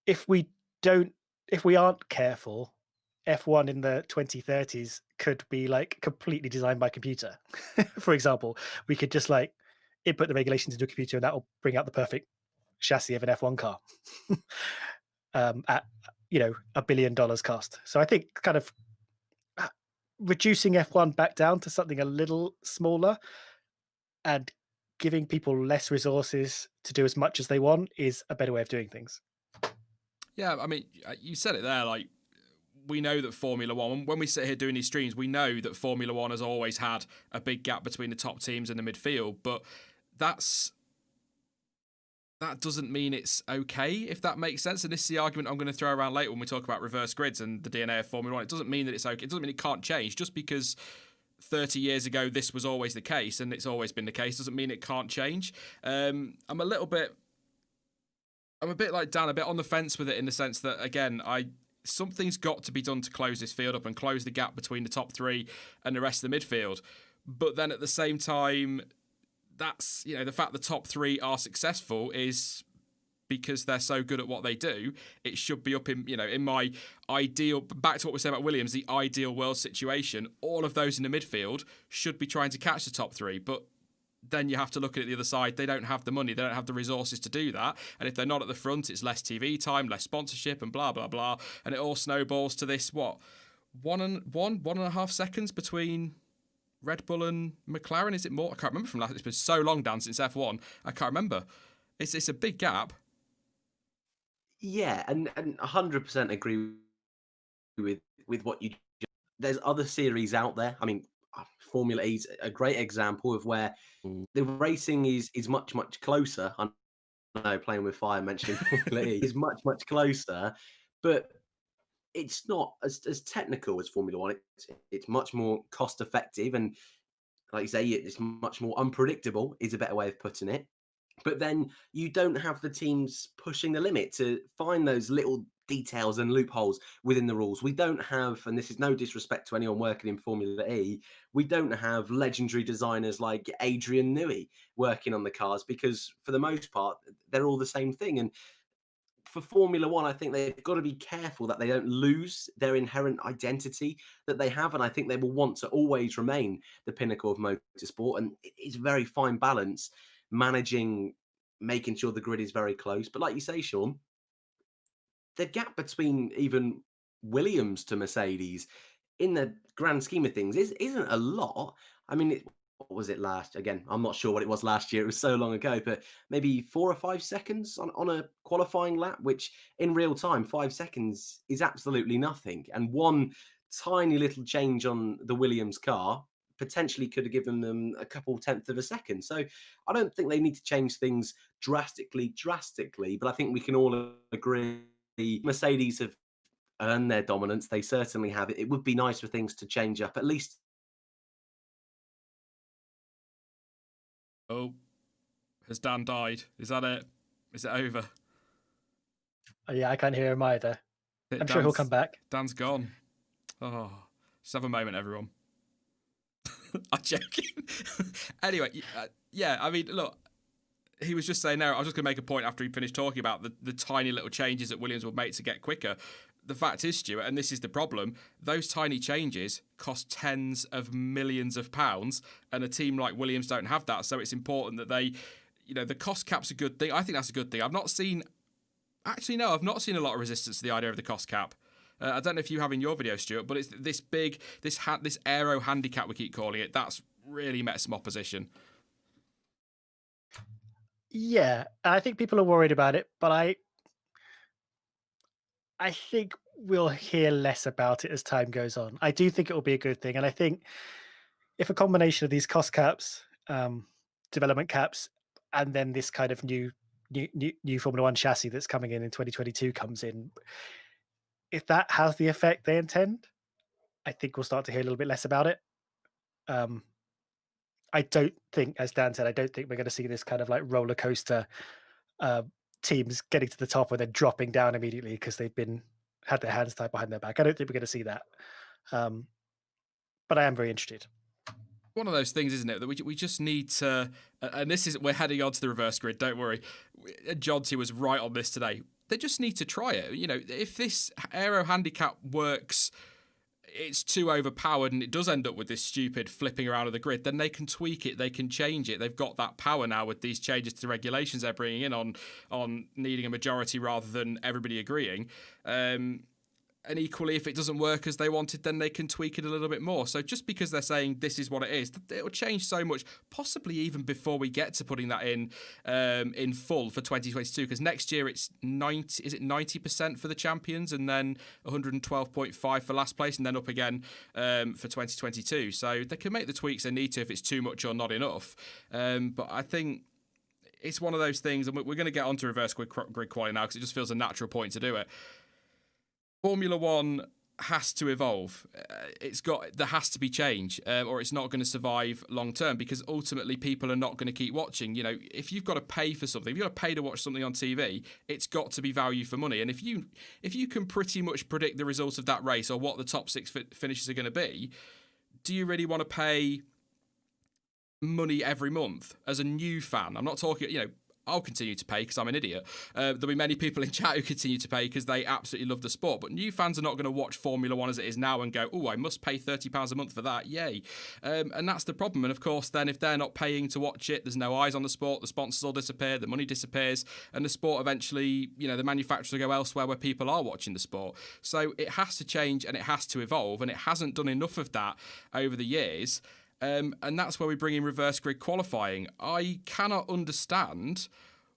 if we aren't careful, F1 in the 2030s could be like completely designed by computer. For example, we could just like input the regulations into a computer and that will bring out the perfect chassis of an F1 car at $1 billion cost. So I think kind of reducing F1 back down to something a little smaller and giving people less resources to do as much as they want is a better way of doing things. Yeah, I mean, you said it there, like, we know that Formula One, when we sit here doing these streams, we know that Formula One has always had a big gap between the top teams and the midfield, but that doesn't mean it's okay, if that makes sense. And this is the argument I'm going to throw around later when we talk about reverse grids and the DNA of Formula One. It doesn't mean that it's okay. It doesn't mean it can't change. Just because 30 years ago this was always the case and it's always been the case doesn't mean it can't change. I'm a bit like Dan, a bit on the fence with it, in the sense that, again, something's got to be done to close this field up and close the gap between the top 3 and the rest of the midfield. But then at the same time, that's, the fact the top 3 are successful is because they're so good at what they do. It should be up in my ideal, back to what we said about Williams, the ideal world situation, all of those in the midfield should be trying to catch the top 3. But then you have to look at it the other side. They don't have the money. They don't have the resources to do that. And if they're not at the front, it's less TV time, less sponsorship, and blah, blah, blah. And it all snowballs to this, 1.5 seconds between Red Bull and McLaren? Is it more? I can't remember from last. It's been so long, Dan, since F1. I can't remember. It's a big gap. Yeah, and 100% agree with what you. There's other series out there. I mean, Formula E is a great example of where the racing is much closer. I know, playing with fire, mentioning Formula E is much closer, but it's not as technical as Formula One. It's much more cost effective, and like you say, it's much more unpredictable, is a better way of putting it. But then you don't have the teams pushing the limit to find those little details and loopholes within the rules. We don't have, and this is no disrespect to anyone working in Formula E, we don't have legendary designers like Adrian Newey working on the cars, because for the most part, they're all the same thing. And for Formula One, I think they've got to be careful that they don't lose their inherent identity that they have. And I think they will want to always remain the pinnacle of motorsport. And it's a very fine balance, making sure the grid is very close. But like you say, Sean, the gap between even Williams to Mercedes in the grand scheme of things isn't a lot. I mean, what was it last? Again, I'm not sure what it was last year. It was so long ago, but maybe 4 or 5 seconds on a qualifying lap, which in real time, 5 seconds is absolutely nothing. And one tiny little change on the Williams car potentially could have given them a couple tenths of a second. So I don't think they need to change things drastically, but I think we can all agree Mercedes have earned their dominance. They certainly have it. It would be nice for things to change up, at least. Oh, has Dan died? Is that it? Is it over? Yeah, I can't hear him either. I'm sure he'll come back. Dan's gone. Oh, just have a moment, everyone. I'm joking. Anyway, yeah, I mean, look, he was just saying there, I was just going to make a point after he finished talking about the tiny little changes that Williams would make to get quicker. The fact is, Stuart, and this is the problem, those tiny changes cost tens of millions of pounds, and a team like Williams don't have that. So it's important that they, the cost cap's a good thing. I think that's a good thing. I've not seen a lot of resistance to the idea of the cost cap. I don't know if you have in your video, Stuart, but it's this big, this aero handicap we keep calling it. That's really met some opposition. Yeah, I think people are worried about it, but I think we'll hear less about it as time goes on. I do think it will be a good thing, and I think if a combination of these cost caps, development caps, and then this kind of new Formula One chassis that's coming in 2022 comes in, if that has the effect they intend, I think we'll start to hear a little bit less about it. I don't think, as Dan said, I don't think we're going to see this kind of like roller coaster teams getting to the top and then dropping down immediately because they've had their hands tied behind their back. I don't think we're going to see that. But I am very interested. One of those things, isn't it, that we just need to, and we're heading on to the reverse grid, don't worry. Jonty was right on this today. They just need to try it. If this aero handicap works, it's too overpowered and it does end up with this stupid flipping around of the grid, then they can tweak it, they can change it. They've got that power now with these changes to the regulations they're bringing in on needing a majority rather than everybody agreeing. And equally, if it doesn't work as they wanted, then they can tweak it a little bit more. So just because they're saying this is what it is, it'll change so much, possibly even before we get to putting that in full for 2022. Because next year it's 90% for the champions, and then 112.5 for last place, and then up again for 2022. So they can make the tweaks they need to if it's too much or not enough. But I think it's one of those things, and we're going to get onto reverse grid quality now because it just feels a natural point to do it. Formula One has to evolve. There has to be change, or it's not going to survive long term, because ultimately people are not going to keep watching. If you've got to pay for something, if you've got to pay to watch something on TV, it's got to be value for money. And if you can pretty much predict the results of that race or what the top six finishes are going to be, do you really want to pay money every month as a new fan? I'm not talking, I'll continue to pay because I'm an idiot. There'll be many people in chat who continue to pay because they absolutely love the sport. But new fans are not going to watch Formula One as it is now and go, oh, I must pay £30 a month for that. Yay. And that's the problem. And of course, then if they're not paying to watch it, there's no eyes on the sport. The sponsors will disappear. The money disappears. And the sport eventually, the manufacturers will go elsewhere where people are watching the sport. So it has to change and it has to evolve. And it hasn't done enough of that over the years. And that's where we bring in reverse grid qualifying. I cannot understand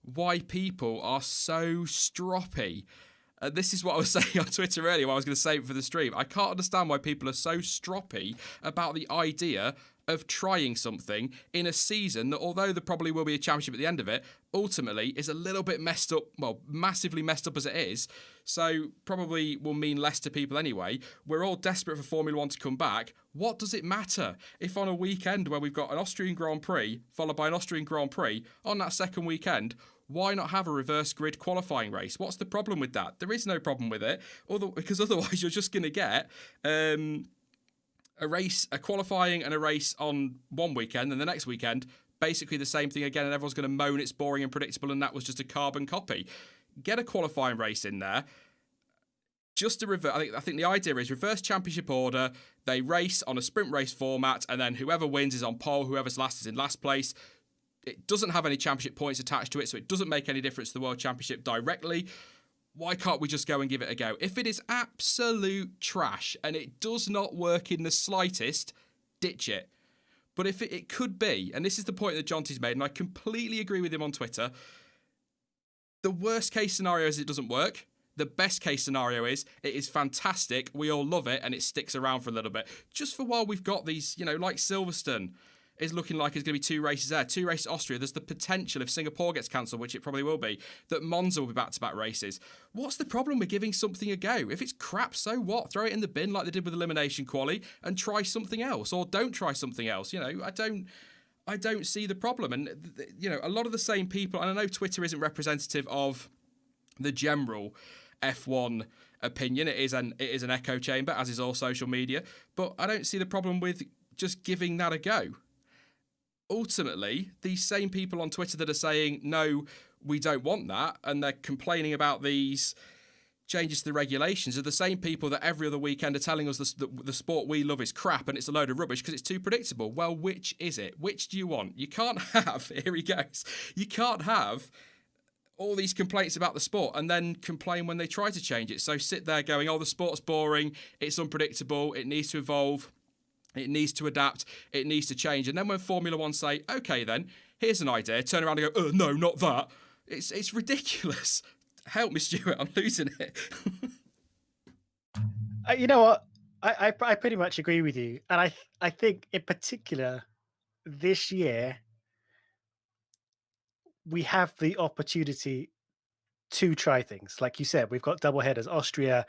why people are so stroppy. This is what I was saying on Twitter earlier, what I was going to say for the stream. I can't understand why people are so stroppy about the idea of trying something in a season that, although there probably will be a championship at the end of it, ultimately is a little bit messed up, well, massively messed up as it is, so probably will mean less to people anyway. We're all desperate for Formula One to come back. What does it matter if on a weekend where we've got an Austrian Grand Prix followed by an Austrian Grand Prix, on that second weekend, why not have a reverse grid qualifying race? What's the problem with that? There is no problem with it, because otherwise you're just going to get a qualifying and a race on one weekend, and the next weekend basically the same thing again, and everyone's going to moan it's boring and predictable and that was just a carbon copy. Get a qualifying race in there. Just to reverse, I think the idea is reverse championship order. They race on a sprint race format, and then whoever wins is on pole, whoever's last is in last place. It doesn't have any championship points attached to it, so it doesn't make any difference to the World Championship directly. why can't we just go and give it a go? If it is absolute trash and it does not work in the slightest, ditch it. But if it could be, and this is the point that Jonty's made, and I completely agree with him on Twitter, the worst case scenario is it doesn't work. The best case scenario is it is fantastic, we all love it, and it sticks around for a little bit. Just for while we've got these, like Silverstone is looking like it's going to be 2 races there, 2 races Austria. There's the potential, if Singapore gets cancelled, which it probably will be, that Monza will be back-to-back races. What's the problem with giving something a go? If it's crap, so what? Throw it in the bin like they did with Elimination Quali and try something else, or don't try something else. I don't see the problem. And, a lot of the same people, and I know Twitter isn't representative of the general F1 opinion. It is an echo chamber, as is all social media. But I don't see the problem with just giving that a go. Ultimately, these same people on Twitter that are saying, no, we don't want that, and they're complaining about these changes to the regulations, are the same people that every other weekend are telling us the sport we love is crap and it's a load of rubbish because it's too predictable. Well, which is it? Which do you want? You can't have, here he goes, you can't have all these complaints about the sport and then complain when they try to change it. So sit there going, oh, the sport's boring, it's unpredictable, it needs to evolve, it needs to adapt, it needs to change. And then when Formula One say, okay then, here's an idea, turn around and go, no, not that. It's ridiculous. Help me, Stuart, I'm losing it. You know what? I pretty much agree with you. And I think in particular, this year, we have the opportunity to try things. Like you said, we've got double headers, Austria,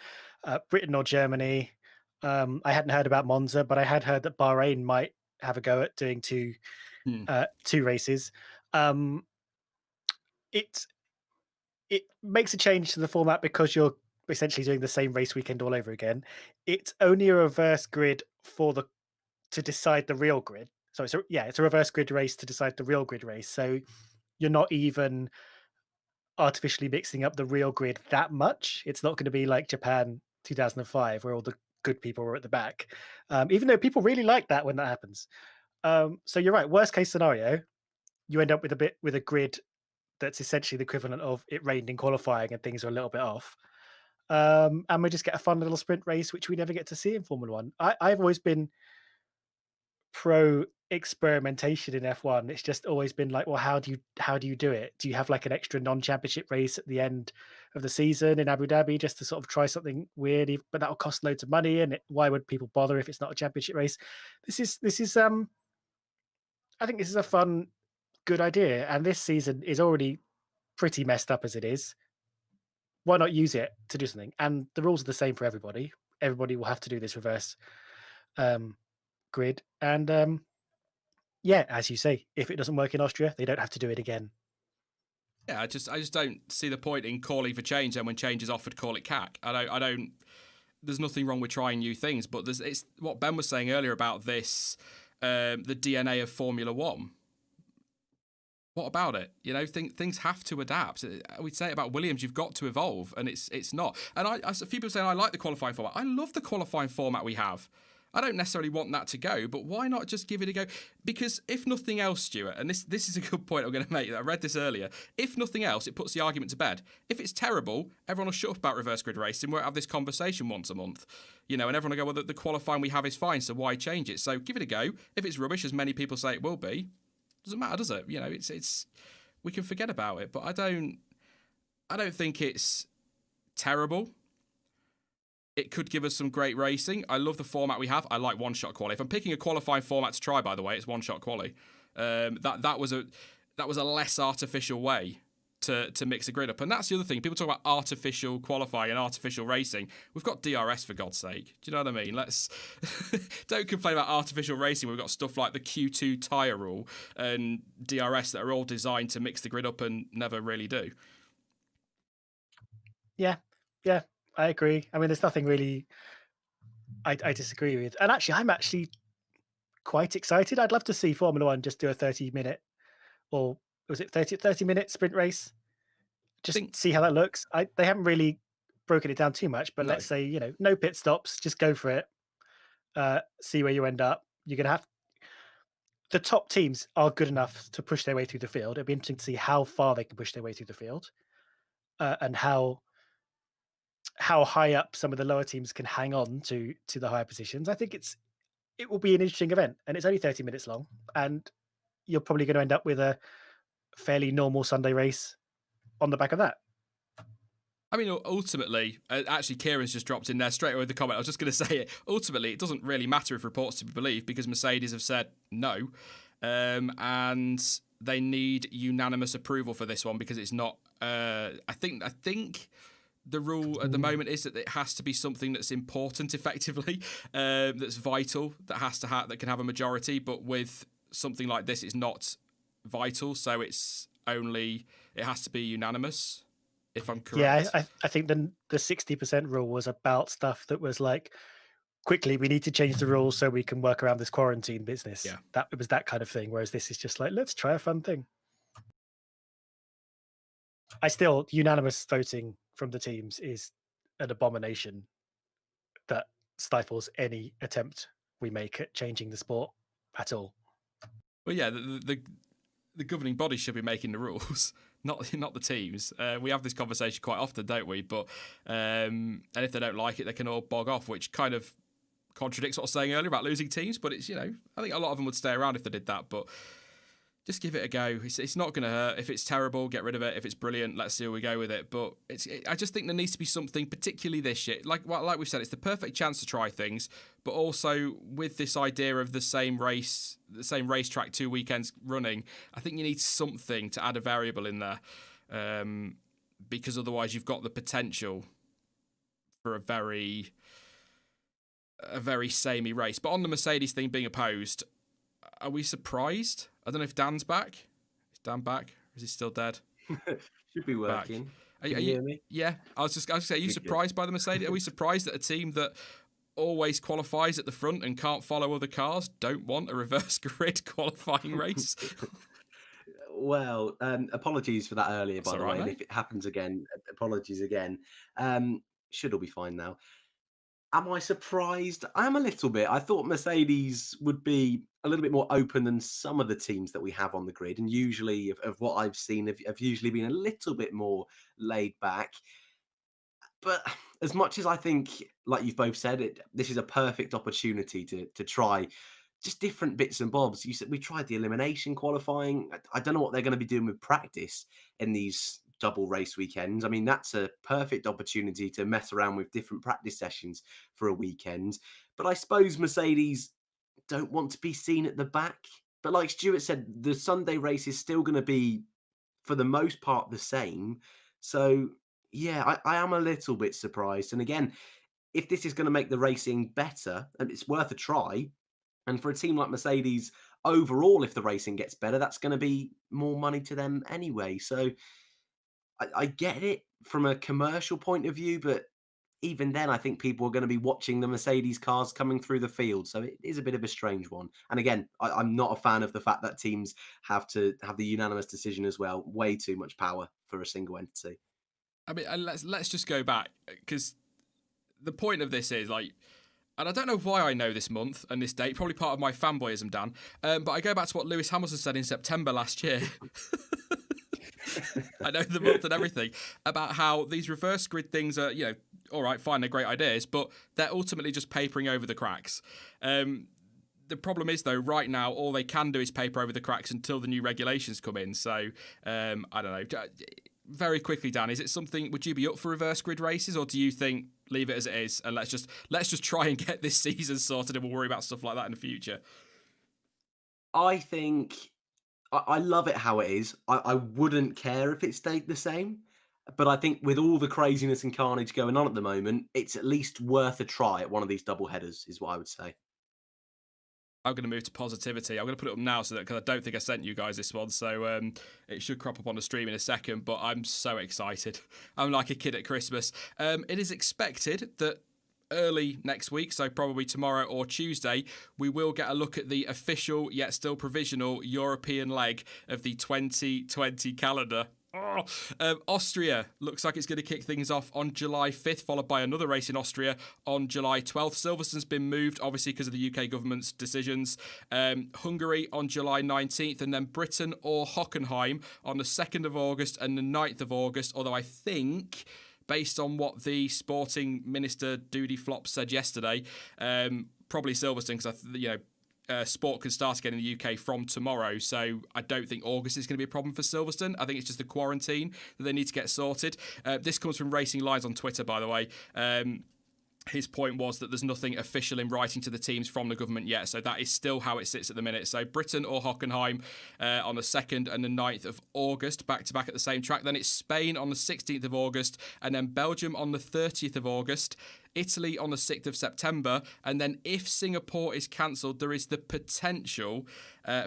Britain or Germany. I hadn't heard about Monza, but I had heard that Bahrain might have a go at doing two races. It makes a change to the format because you're essentially doing the same race weekend all over again. It's only a reverse grid to decide the real grid. So it's a reverse grid race to decide the real grid race. So you're not even artificially mixing up the real grid that much. It's not going to be like Japan 2005 where all the good people were at the back, even though people really like that when that happens. So you're right. Worst case scenario, you end up with a grid that's essentially the equivalent of it rained in qualifying and things are a little bit off. And we just get a fun little sprint race, which we never get to see in Formula One. I've always been pro experimentation in F1. It's just always been like, well, how do you do it? Do you have like an extra non-championship race at the end of the season in Abu Dhabi just to sort of try something weird, but that'll cost loads of money? And why would people bother if it's not a championship race? This is I think this is a fun, good idea. And this season is already pretty messed up as it is. Why not use it to do something? And the rules are the same for everybody. Everybody will have to do this reverse grid. And yeah, as you say, if it doesn't work in Austria, they don't have to do it again. Yeah, I just don't see the point in calling for change, and when change is offered, call it cack. I don't. There's nothing wrong with trying new things, but it's what Ben was saying earlier about this, the DNA of Formula One. What about it? Things have to adapt. We'd say it about Williams, you've got to evolve, and it's not. And a few people saying I like the qualifying format. I love the qualifying format we have. I don't necessarily want that to go, but why not just give it a go? Because if nothing else, Stuart, and this is a good point I'm going to make, I read this earlier, if nothing else, it puts the argument to bed. If it's terrible, everyone will shut up about reverse grid racing, we'll have this conversation once a month, and everyone will go, well, the qualifying we have is fine, so why change it? So give it a go. If it's rubbish, as many people say it will be, doesn't matter, does it? It's we can forget about it, but I don't think it's terrible. It could give us some great racing. I love the format we have. I like one-shot quali. If I'm picking a qualifying format to try, by the way, it's one-shot quali. That was a less artificial way to mix a grid up. And that's the other thing. People talk about artificial qualifying and artificial racing. We've got DRS, for God's sake. Do you know what I mean? Let's don't complain about artificial racing. We've got stuff like the Q2 tyre rule and DRS that are all designed to mix the grid up and never really do. Yeah. I agree. I mean, there's nothing really I disagree with. And actually, I'm actually quite excited. I'd love to see Formula One just do a 30-minute, or was it 30-minute sprint race? Just see how that looks. They haven't really broken it down too much, but let's say, no pit stops, just go for it. See where you end up. You're going to have the top teams are good enough to push their way through the field. It'd be interesting to see how far they can push their way through the field, and how how high up some of the lower teams can hang on to the higher positions. I think it will be an interesting event, and it's only 30 minutes long, and you're probably going to end up with a fairly normal Sunday race on the back of that. I mean, ultimately, actually, Kieran's just dropped in there straight away with the comment. I was just going to say it. Ultimately, it doesn't really matter if reports to be believed because Mercedes have said no, and they need unanimous approval for this one because it's not. I think the rule at the moment is that it has to be something that's important, effectively, that's vital, that that can have a majority. But with something like this, it's not vital, so it has to be unanimous. If I'm correct. Yeah, I think the 60% rule was about stuff that was like, quickly, we need to change the rules so we can work around this quarantine business. Yeah. It was that kind of thing, whereas this is just like, let's try a fun thing. Unanimous voting from the teams is an abomination that stifles any attempt we make at changing the sport at all. Well, yeah, the governing body should be making the rules, not the teams. We have this conversation quite often, don't we? But and if they don't like it, they can all bog off, which kind of contradicts what I was saying earlier about losing teams. But it's, I think a lot of them would stay around if they did that. But just give it a go. It's not going to hurt. If it's terrible, get rid of it. If it's brilliant, let's see where we go with it. But I just think there needs to be something, particularly this year. Like we've said, it's the perfect chance to try things. But also with this idea of the same racetrack 2 weekends running, I think you need something to add a variable in there, because otherwise you've got the potential for a very samey race. But on the Mercedes thing being opposed, are we surprised? I don't know if Dan's back. Is Dan back? Or is he still dead? Should be working. Are you hear me? Yeah. I was just going to say, are you surprised by the Mercedes? Are we surprised that a team that always qualifies at the front and can't follow other cars don't want a reverse grid qualifying race? Well, apologies for that earlier, by the way. Right, And if it happens again, apologies again. Should all be fine now. Am I surprised? I am a little bit. I thought Mercedes would be a little bit more open than some of the teams that we have on the grid. And usually, of what I've seen, have usually been a little bit more laid back. But as much as I think, like you've both said, this is a perfect opportunity to try just different bits and bobs. You said we tried the elimination qualifying. I don't know what they're going to be doing with practice in these double race weekends. I mean, that's a perfect opportunity to mess around with different practice sessions for a weekend. But I suppose Mercedes don't want to be seen at the back. But like Stuart said, the Sunday race is still going to be, for the most part, the same. So, yeah, I am a little bit surprised. And again, if this is going to make the racing better, and it's worth a try, and for a team like Mercedes, overall, if the racing gets better, that's going to be more money to them anyway. So I get it from a commercial point of view, but even then, I think people are going to be watching the Mercedes cars coming through the field. So it is a bit of a strange one. And again, I'm not a fan of the fact that teams have to have the unanimous decision as well. Way too much power for a single entity. I mean, let's just go back, because the point of this is like, and I don't know why I know this month and this date, probably part of my fanboyism, Dan, but I go back to what Lewis Hamilton said in September last year. I know the month and everything, about how these reverse grid things are, all right, fine, they're great ideas, but they're ultimately just papering over the cracks. The problem is, though, right now, all they can do is paper over the cracks until the new regulations come in. So, I don't know. Very quickly, Dan, is it something, would you be up for reverse grid races, or do you think leave it as it is and let's just try and get this season sorted and we'll worry about stuff like that in the future? I think I love it how it is. I wouldn't care if it stayed the same, but I think with all the craziness and carnage going on at the moment, it's at least worth a try at one of these double headers, is what I would say. I'm going to move to positivity. I'm going to put it up now because I don't think I sent you guys this one, so it should crop up on the stream in a second, but I'm so excited. I'm like a kid at Christmas. It is expected that early next week, so probably tomorrow or Tuesday, we will get a look at the official yet still provisional European leg of the 2020 calendar. Austria looks like it's going to kick things off on July 5th, followed by another race in Austria on July 12th. Silverstone's been moved, obviously, because of the UK government's decisions. Hungary on July 19th, and then Britain or Hockenheim on the 2nd of August and the 9th of August, although I think based on what the sporting minister Doody Flop said yesterday, probably Silverstone, because sport can start again in the UK from tomorrow, so I don't think August is going to be a problem for Silverstone. I think it's just the quarantine that they need to get sorted. This comes from Racing Lines on Twitter, by the way. His point was that there's nothing official in writing to the teams from the government yet, so that is still how it sits at the minute. So Britain or Hockenheim on the 2nd and the 9th of August, back-to-back at the same track. Then it's Spain on the 16th of August, and then Belgium on the 30th of August. Italy on the 6th of September, and then if Singapore is cancelled, there is the potential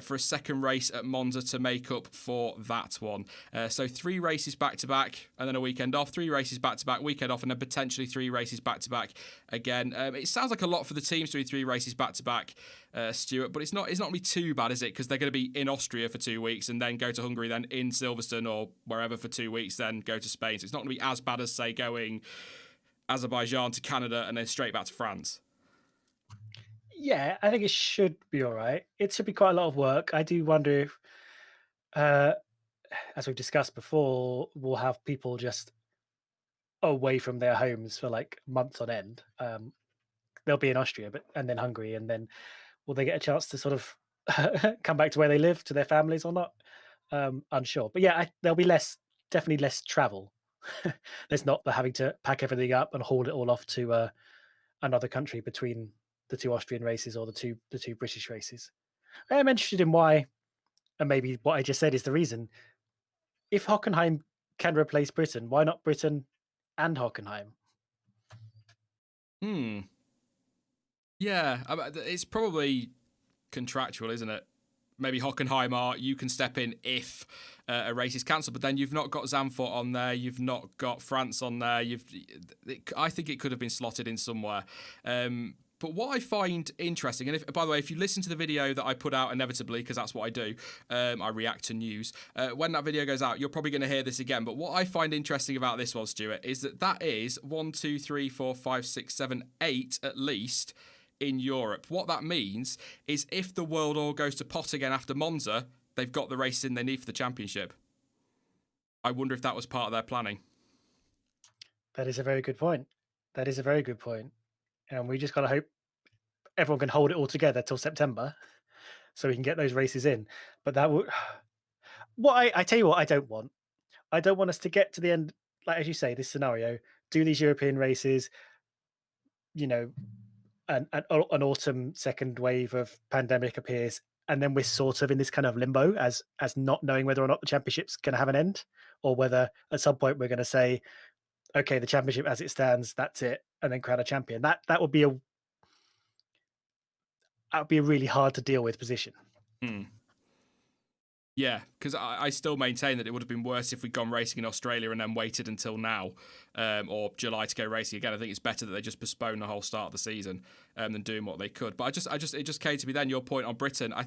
for a second race at Monza to make up for that one. So 3 races back-to-back, and then a weekend off, 3 races back-to-back, weekend off, and then potentially 3 races back-to-back again. It sounds like a lot for the teams to do 3 races back-to-back, Stuart, but it's not going to be too bad, is it? Because they're going to be in Austria for 2 weeks, and then go to Hungary, then in Silverstone or wherever for 2 weeks, then go to Spain. So it's not going to be as bad as, say, going Azerbaijan to Canada and then straight back to France. Yeah, I think it should be all right. It should be quite a lot of work. I do wonder if, as we've discussed before, we'll have people just away from their homes for like months on end. They'll be in Austria, and then Hungary, and then will they get a chance to sort of come back to where they live, to their families or not? Unsure. But yeah, there'll be definitely less travel. There's not the having to pack everything up and haul it all off to another country between the 2 Austrian races or the two British races. I am interested in why, and maybe what I just said is the reason. If Hockenheim can replace Britain, why not Britain and Hockenheim? Yeah, it's probably contractual, isn't it? Maybe Hockenheim you can step in if a race is cancelled, but then you've not got Zandvoort on there, you've not got France on there. I think it could have been slotted in somewhere. But what I find interesting, and by the way, if you listen to the video that I put out inevitably, because that's what I do, I react to news. When that video goes out, you're probably going to hear this again. But what I find interesting about this one, Stuart, is that is 1, 2, 3, 4, 5, 6, 7, 8 at least in Europe. What that means is if the world all goes to pot again after Monza, they've got the race in they need for the championship. I wonder if that was part of their planning. That is a very good point. And we just got to hope everyone can hold it all together till September so we can get those races in. But that would... I tell you what I don't want. I don't want us to get to the end, like as you say, this scenario, do these European races, an autumn second wave of pandemic appears, and then we're sort of in this kind of limbo as not knowing whether or not the championship's going to have an end, or whether at some point we're going to say, okay, the championship as it stands, that's it, and then crown a champion. That would be a really hard to deal with position. Yeah, because I still maintain that it would have been worse if we'd gone racing in Australia and then waited until now, or July to go racing again. I think it's better that they just postpone the whole start of the season than doing what they could. But it just came to me then, your point on Britain. I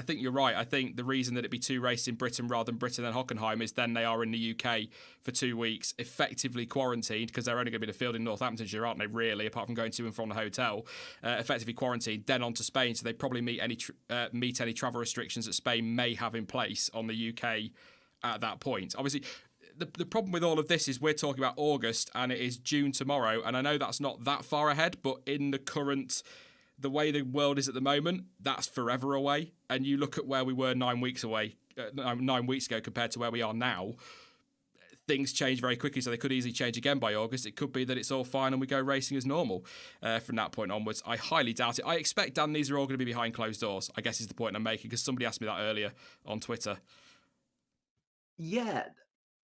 think you're right. I think the reason that it'd be 2 races in Britain rather than Britain and Hockenheim is then they are in the UK for 2 weeks, effectively quarantined, because they're only going to be in a field in Northamptonshire, aren't they, really, apart from going to and from the hotel, effectively quarantined, then on to Spain. So they probably meet any travel restrictions that Spain may have in place on the UK at that point. Obviously, the problem with all of this is we're talking about August and it is June tomorrow, and I know that's not that far ahead, but in the way the world is at the moment, that's forever away. And you look at where we were 9 weeks ago compared to where we are now, things change very quickly, so they could easily change again by August. It could be that it's all fine and we go racing as normal from that point onwards. I highly doubt it. I expect, Dan, these are all going to be behind closed doors, I guess is the point I'm making, because somebody asked me that earlier on Twitter. Yeah.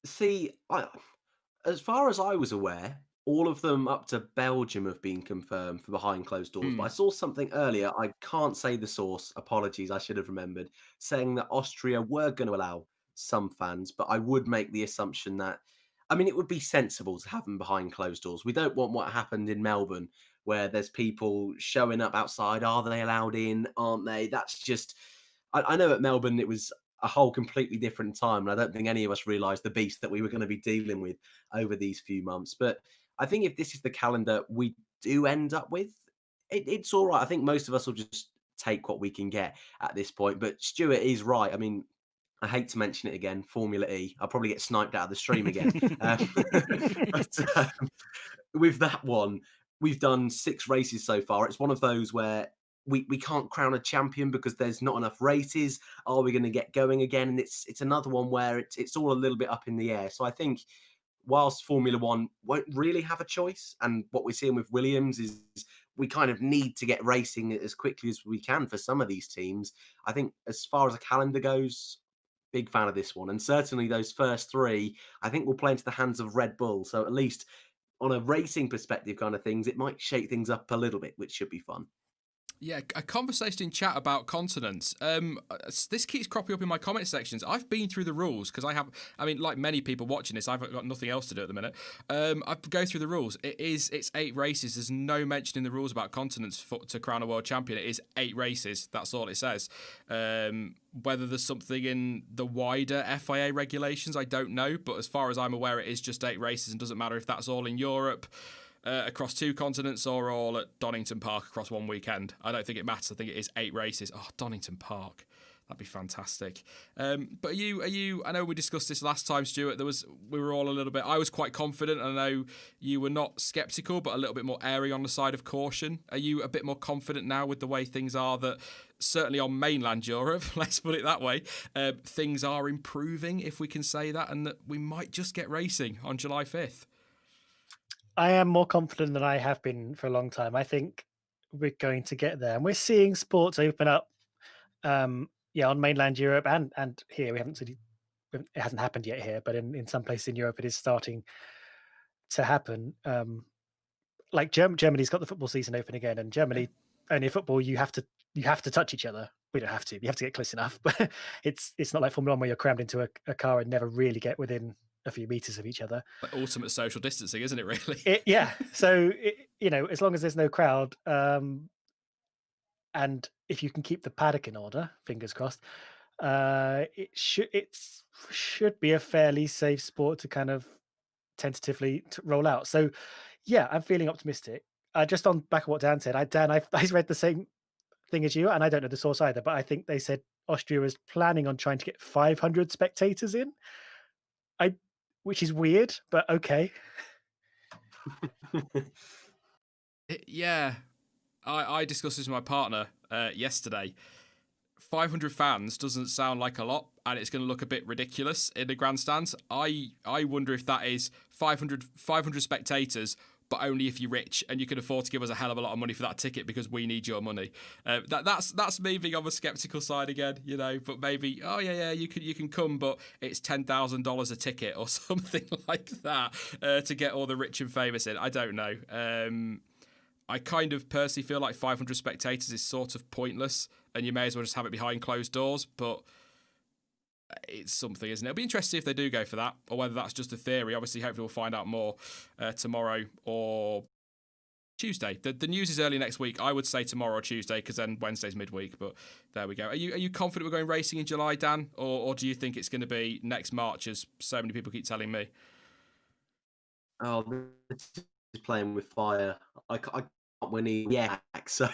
See, as far as I was aware, all of them up to Belgium have been confirmed for behind closed doors. But I saw something earlier, I can't say the source, apologies, I should have remembered, saying that Austria were going to allow some fans, but I would make the assumption that, it would be sensible to have them behind closed doors. We don't want what happened in Melbourne, where there's people showing up outside. Are they allowed in? Aren't they? That's just... I know at Melbourne it was a whole completely different time, and I don't think any of us realised the beast that we were going to be dealing with over these few months. But I think if this is the calendar we do end up with, it's all right. I think most of us will just take what we can get at this point. But Stuart is right. I hate to mention it again, Formula E. I'll probably get sniped out of the stream again. But with that one, we've done 6 races so far. It's one of those where we can't crown a champion because there's not enough races. Are we going to get going again? And it's another one where it's all a little bit up in the air. So I think whilst Formula One won't really have a choice, and what we're seeing with Williams is we kind of need to get racing as quickly as we can for some of these teams. I think as far as a calendar goes, big fan of this one. And certainly those first 3, I think will play into the hands of Red Bull. So at least on a racing perspective kind of things, it might shake things up a little bit, which should be fun. Yeah, a conversation in chat about continents. This keeps cropping up in my comment sections. I've been through the rules because like many people watching this, I've got nothing else to do at the minute. I go through the rules. It's 8 races. There's no mention in the rules about continents to crown a world champion. It is 8 races. That's all it says. Whether there's something in the wider FIA regulations, I don't know. But as far as I'm aware, it is just 8 races, and doesn't matter if that's all in Europe, across 2 continents, or all at Donington Park across one weekend. I don't think it matters. I think it is 8 races. Oh, Donington Park. That'd be fantastic. But are you, I know we discussed this last time, Stuart. We were all a little bit, I was quite confident. I know you were not sceptical, but a little bit more airy on the side of caution. Are you a bit more confident now with the way things are, that certainly on mainland Europe, let's put it that way, things are improving, if we can say that, and that we might just get racing on July 5th? I am more confident than I have been for a long time. I think we're going to get there, and we're seeing sports open up. On mainland Europe and here. It hasn't happened yet here, but in some places in Europe, it is starting to happen. Like Germany's got the football season open again, and Germany, only football, you have to touch each other. We don't have to. You have to get close enough, but it's not like Formula One where you're crammed into a car and never really get within a few meters of each other. Like ultimate social distancing, isn't it, really? So as long as there's no crowd, and if you can keep the paddock in order, fingers crossed, it should be a fairly safe sport to kind of tentatively roll out. So yeah, I'm feeling optimistic. Just on back of what Dan said, I read the same thing as you, and I don't know the source either, but I think they said Austria is planning on trying to get 500 spectators in. Which is weird, but okay. Yeah. I discussed this with my partner yesterday. 500 fans doesn't sound like a lot, and it's going to look a bit ridiculous in the grandstands. I wonder if that is 500 spectators, but only if you're rich and you can afford to give us a hell of a lot of money for that ticket because we need your money. That's me being on the sceptical side again, But maybe, you can come, but it's $10,000 a ticket or something like that to get all the rich and famous in. I don't know. I kind of personally feel like 500 spectators is sort of pointless, and you may as well just have it behind closed doors. But it's something, isn't it? It'll be interesting if they do go for that, or whether that's just a theory. Obviously, hopefully we'll find out more tomorrow or Tuesday. The news is early next week. I would say tomorrow or Tuesday, because then Wednesday's midweek. But there we go. Are you confident we're going racing in July, Dan, or do you think it's going to be next March, as so many people keep telling me? Oh, this is playing with fire. I can't win yet, so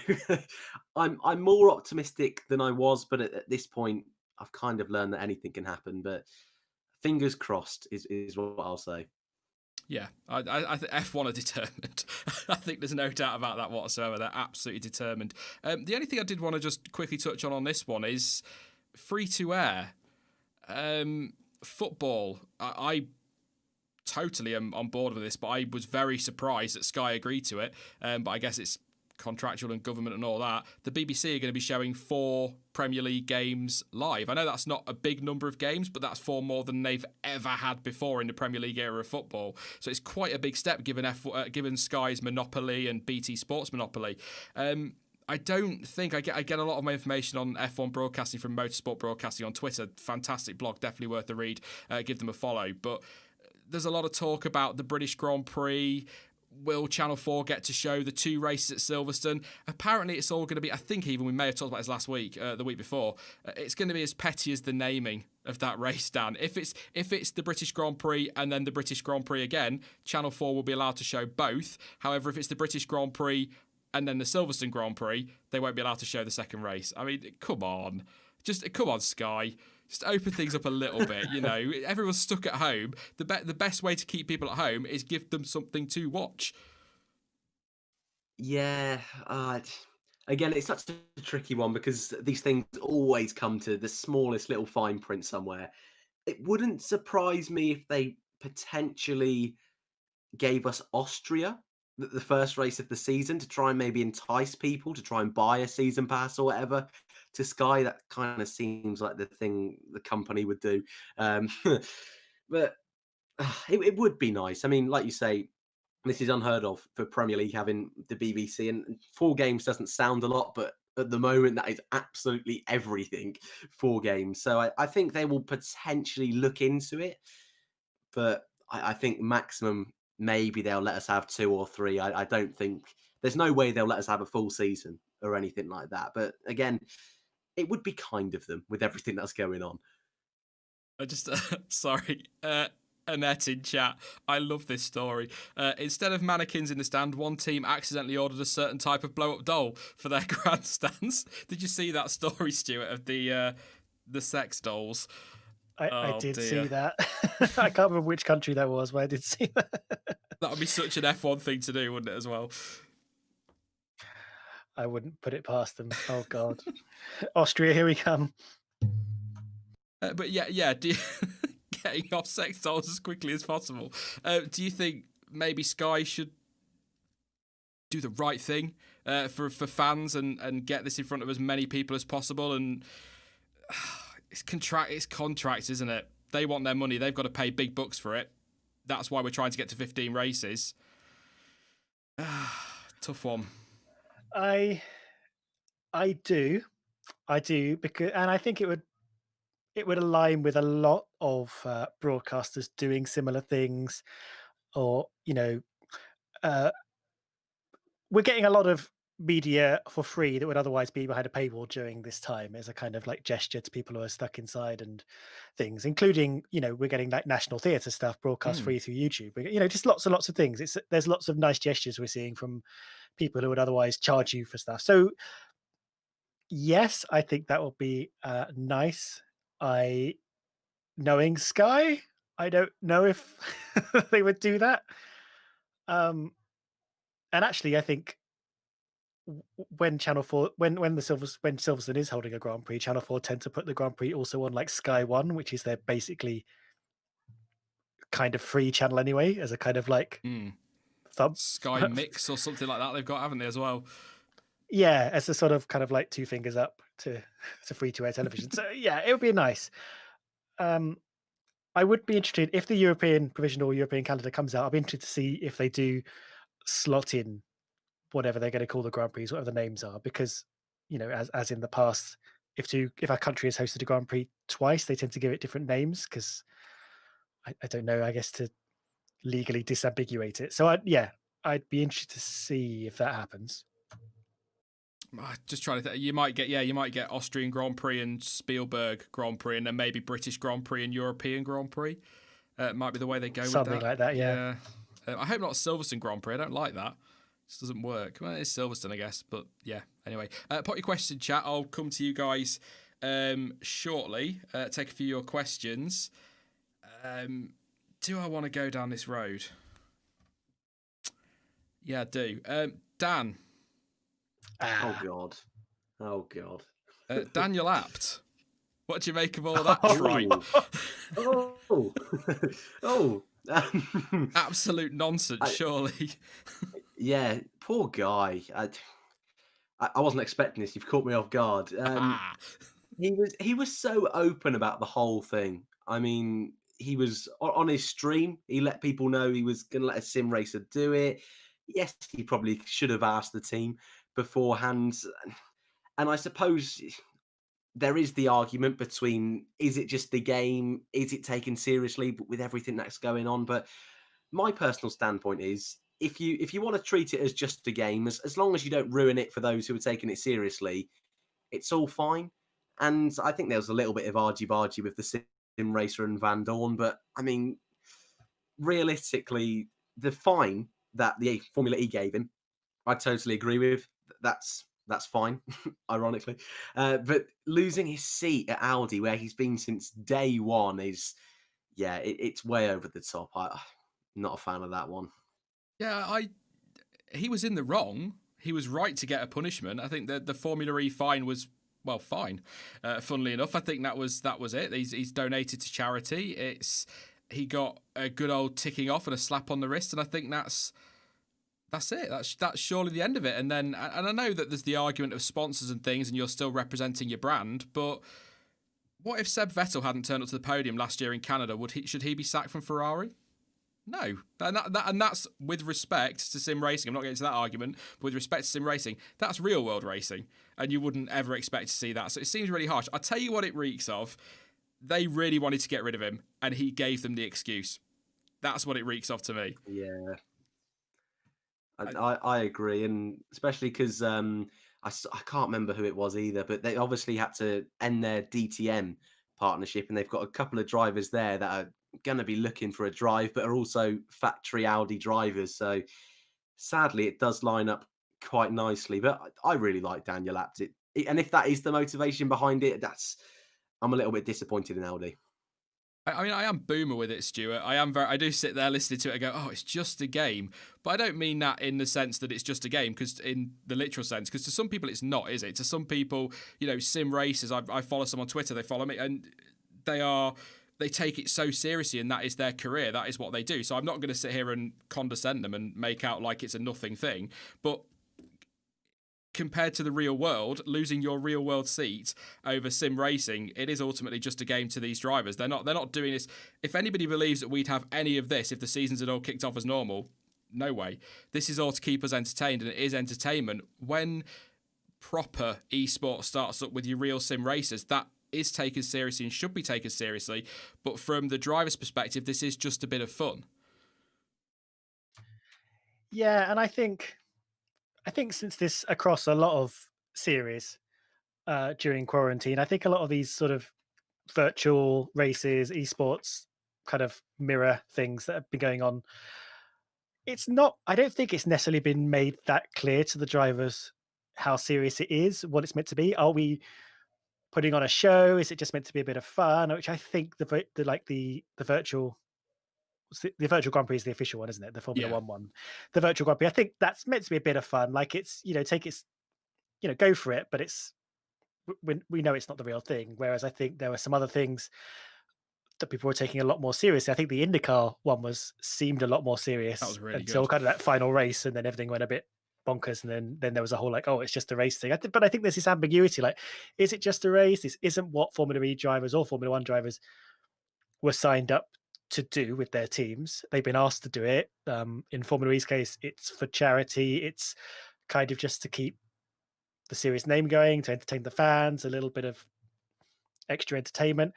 I'm more optimistic than I was. But at this point, I've kind of learned that anything can happen, but fingers crossed is what I'll say. Yeah, I think F1 are determined. I think there's no doubt about that whatsoever. They're absolutely determined. The only thing I did want to just quickly touch on this one is free-to-air. Football, I totally am on board with this, but I was very surprised that Sky agreed to it. But I guess it's contractual and government and all that. The BBC are going to be showing 4 Premier League games live. I know that's not a big number of games, but that's 4 more than they've ever had before in the Premier League era of football. So it's quite a big step given Sky's monopoly and BT Sports monopoly. I don't think I get a lot of my information on F1 broadcasting from Motorsport Broadcasting on Twitter. Fantastic blog, definitely worth a read. Give them a follow. But there's a lot of talk about the British Grand Prix. Will Channel 4 get to show the 2 races at Silverstone? Apparently it's all going to be, I think even we may have talked about this last week, the week before, it's going to be as petty as the naming of that race, Dan. If it's the British Grand Prix and then the British Grand Prix again, Channel 4 will be allowed to show both. However, if it's the British Grand Prix and then the Silverstone Grand Prix, they won't be allowed to show the second race. I mean, come on. Come on, Sky. Just open things up a little bit, you know. Everyone's stuck at home. The best way to keep people at home is give them something to watch. Yeah, again, it's such a tricky one because these things always come to the smallest little fine print somewhere. It wouldn't surprise me if they potentially gave us Austria, the first race of the season, to try and maybe entice people to try and buy a season pass or whatever to Sky. That kind of seems like the thing the company would do. But it would be nice. I mean, like you say, this is unheard of for Premier League having the BBC, and 4 games doesn't sound a lot, but at the moment that is absolutely everything. 4 games, so I think they will potentially look into it, but I think maximum maybe they'll let us have 2 or 3. I don't think there's no way they'll let us have a full season or anything like that. But again, it would be kind of them with everything that's going on. I just sorry. Annette in chat. I love this story. Instead of mannequins in the stand, one team accidentally ordered a certain type of blow-up doll for their grandstands. Did you see that story, Stuart, of the sex dolls? I did see that. I can't remember which country that was, but I did see that. That would be such an F1 thing to do, wouldn't it, as well? I wouldn't put it past them. Oh, God. Austria, here we come. But yeah. Getting off sex dolls as quickly as possible. Do you think maybe Sky should do the right thing for fans and get this in front of as many people as possible? And it's contracts, isn't it? They want their money. They've got to pay big bucks for it. That's why we're trying to get to 15 races. Tough one. I do because, and I think it would align with a lot of broadcasters doing similar things, or we're getting a lot of media for free that would otherwise be behind a paywall during this time as a kind of like gesture to people who are stuck inside and things, including we're getting like national theatre stuff broadcast free through YouTube. Just lots and lots of things. There's lots of nice gestures we're seeing from people who would otherwise charge you for stuff. So yes, I think that will be nice. Knowing Sky, I don't know if they would do that. And actually, I think when Channel 4, when Silverstone is holding a Grand Prix, Channel 4 tend to put the Grand Prix also on like Sky One, which is their basically kind of free channel anyway, as a kind of like Sky Mix or something like that. They've got, haven't they, as well? Yeah, as a sort of kind of like 2 fingers up to free-to-air television. So yeah, it would be nice. I would be interested if the European provisional European calendar comes out. I'll be interested to see if they do slot in whatever they're going to call the Grand Prix, whatever the names are, because as in the past, if a country has hosted a Grand Prix twice, they tend to give it different names because I don't know, I guess, to legally disambiguate it. So I'd be interested to see if that happens. Just trying to think. You might get Austrian Grand Prix and Spielberg Grand Prix, and then maybe British Grand Prix and European Grand Prix. Might be the way they go. Something with that. like that, yeah. I hope not Silverstone Grand Prix. I don't like that. This doesn't work. Well, it's Silverstone, I guess, but yeah. Anyway, put your question, chat. I'll come to you guys shortly. Take a few of your questions. Do I want to go down this road? Yeah, I do. Dan. Oh God. Daniel Apt. What do you make of all of that tripe? Absolute nonsense, surely. Yeah, poor guy. I wasn't expecting this. You've caught me off guard. He was so open about the whole thing. I mean, he was on his stream. He let people know he was going to let a sim racer do it. Yes, he probably should have asked the team beforehand. And I suppose there is the argument between, is it just the game? Is it taken seriously? But with everything that's going on. But my personal standpoint is, if you want to treat it as just a game, as long as you don't ruin it for those who are taking it seriously, it's all fine. And I think there was a little bit of argy-bargy with the sim racer and Van Dorn. But I mean, realistically, the fine that the Formula E gave him, I totally agree with. That's That's fine, ironically. But losing his seat at Audi, where he's been since day one, is yeah, it's way over the top. I'm not a fan of that one. Yeah, he was in the wrong. He was right to get a punishment. I think that the Formula E fine was, well, fine. Funnily enough, I think that was it. He's donated to charity. He got a good old ticking off and a slap on the wrist, and I think that's it. That's surely the end of it. And I know that there's the argument of sponsors and things, and you're still representing your brand, but what if Seb Vettel hadn't turned up to the podium last year in Canada? Should he be sacked from Ferrari? No, and that's with respect to sim racing. I'm not getting to that argument, but with respect to sim racing, that's real world racing, and you wouldn't ever expect to see that. So it seems really harsh. I'll tell you what it reeks of. They really wanted to get rid of him, and he gave them the excuse. That's what it reeks of to me. Yeah, I agree, and especially because I can't remember who it was either, but they obviously had to end their DTM partnership, and they've got a couple of drivers there that are going to be looking for a drive, but are also factory Audi drivers. So sadly, it does line up quite nicely. But I really like Daniel Abt. And if that is the motivation behind it, I'm a little bit disappointed in Audi. I mean, I am boomer with it, Stuart. I do sit there listening to it and go, oh, it's just a game. But I don't mean that in the sense that it's just a game, because in the literal sense, because to some people it's not, is it? To some people, sim racers, I follow some on Twitter, they follow me, and they take it so seriously, and that is their career. That is what they do. So I'm not going to sit here and condescend them and make out like it's a nothing thing. But compared to the real world, losing your real world seat over sim racing, it is ultimately just a game to these drivers. They're not doing this. If anybody believes that we'd have any of this if the seasons had all kicked off as normal, no way. This is all to keep us entertained, and it is entertainment. When proper esports starts up with your real sim racers, that is taken seriously and should be taken seriously, but from the driver's perspective, this is just a bit of fun. Yeah, and I think since this across a lot of series during quarantine, I think a lot of these sort of virtual races, esports kind of mirror things that have been going on, I don't think it's necessarily been made that clear to the drivers how serious it is, what it's meant to be. Are we putting on a show? Is it just meant to be a bit of fun? Which I think the virtual Grand Prix is the official one, isn't it? The Formula One one, the virtual Grand Prix. I think that's meant to be a bit of fun. Like it's take it, go for it, but we know it's not the real thing. Whereas I think there were some other things that people were taking a lot more seriously. I think the IndyCar one seemed a lot more serious. That was really until good. Kind of that final race, and then everything went a bit bonkers, and then there was a whole like, oh, it's just a race thing. But I think there's this ambiguity, like, is it just a race? This isn't what Formula E drivers or Formula One drivers were signed up to do with their teams. They've been asked to do it. In Formula E's case, it's for charity. It's kind of just to keep the series name going, to entertain the fans, a little bit of extra entertainment.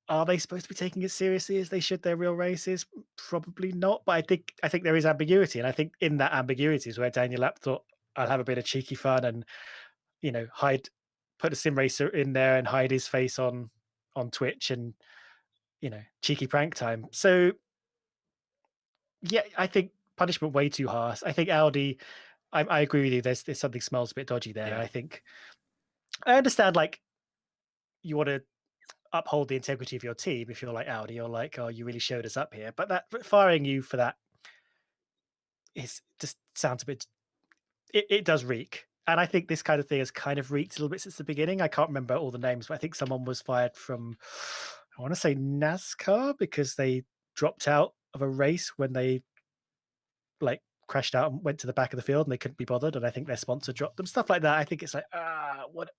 Are they supposed to be taking it seriously as they should their real races? Probably not. But I think there is ambiguity, and I think in that ambiguity is where Daniel Abt thought, I'll have a bit of cheeky fun and put a sim racer in there and hide his face on Twitch and cheeky prank time. So yeah, I think punishment way too harsh. I think Audi, I agree with you. There's something smells a bit dodgy there. Yeah. I think I understand, like, you want to uphold the integrity of your team. If you're like Audi, you're like, oh, you really showed us up here. But firing you for that just sounds a bit. It does reek, and I think this kind of thing has kind of reeked a little bit since the beginning. I can't remember all the names, but I think someone was fired from, I want to say NASCAR, because they dropped out of a race when they like crashed out and went to the back of the field and they couldn't be bothered, and I think their sponsor dropped them. Stuff like that. I think it's like, what?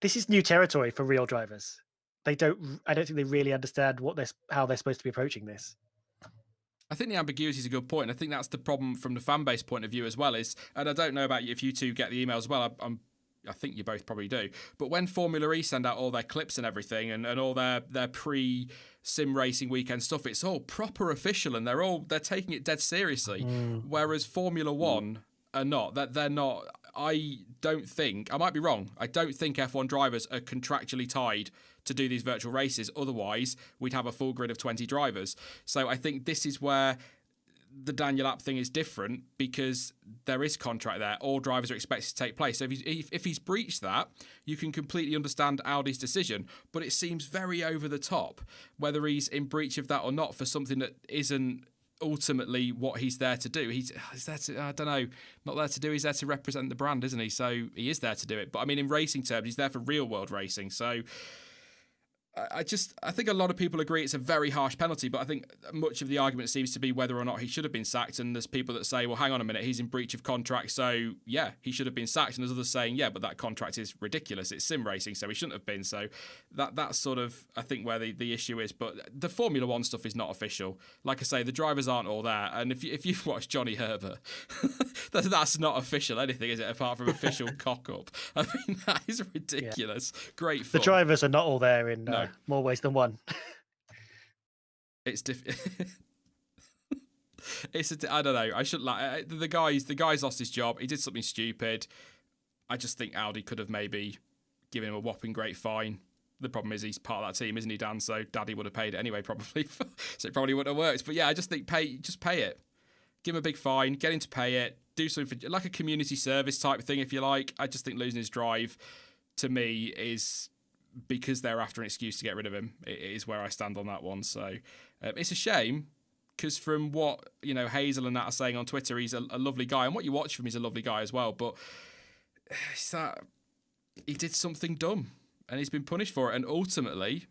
This is new territory for real drivers. I don't think they really understand how they're supposed to be approaching this. I think the ambiguity is a good point. I think that's the problem from the fan base point of view as well. And I don't know about you if you two get the emails as well. I think you both probably do. But when Formula E send out all their clips and everything, and all their pre-sim racing weekend stuff, it's all proper official, and they're taking it dead seriously. Whereas Formula One are not. That they're not. I don't think, I might be wrong, I don't think F1 drivers are contractually tied to do these virtual races. Otherwise, we'd have a full grid of 20 drivers. So I think this is where the Daniel App thing is different because there is contract there. All drivers are expected to take place. So if he's breached that, you can completely understand Audi's decision. But it seems very over the top, whether he's in breach of that or not, for something that isn't ultimately what he's there to do. He's there to, I don't know, not there to do. He's there to represent the brand, isn't he? So he is there to do it. But I mean, in racing terms, he's there for real world racing. So I think a lot of people agree it's a very harsh penalty, but I think much of the argument seems to be whether or not he should have been sacked. And there's people that say, well, hang on a minute, he's in breach of contract, so yeah, he should have been sacked. And there's others saying, yeah, but that contract is ridiculous. It's sim racing, so he shouldn't have been. So that's sort of, I think, where the issue is. But the Formula One stuff is not official. Like I say, the drivers aren't all there. And if you've watched Johnny Herbert, that's not official anything, is it? Apart from official cock up. I mean, that is ridiculous. Yeah. Great fun. The drivers are not all there in more ways than one. It's I don't know. I should like the guy's lost his job. He did something stupid. I just think Audi could have maybe given him a whopping great fine. The problem is he's part of that team, isn't he, Dan? So Daddy would have paid it anyway, probably. So it probably wouldn't have worked. But yeah, I just think pay it. Give him a big fine. Get him to pay it. Do something for like a community service type thing, if you like. I just think losing his drive, to me, is because they're after an excuse to get rid of him. It is where I stand on that one. So it's a shame, because from what Hazel and that are saying on Twitter, he's a lovely guy, and what you watch from him, he's a lovely guy as well. But it's that he did something dumb and he's been punished for it. And ultimately,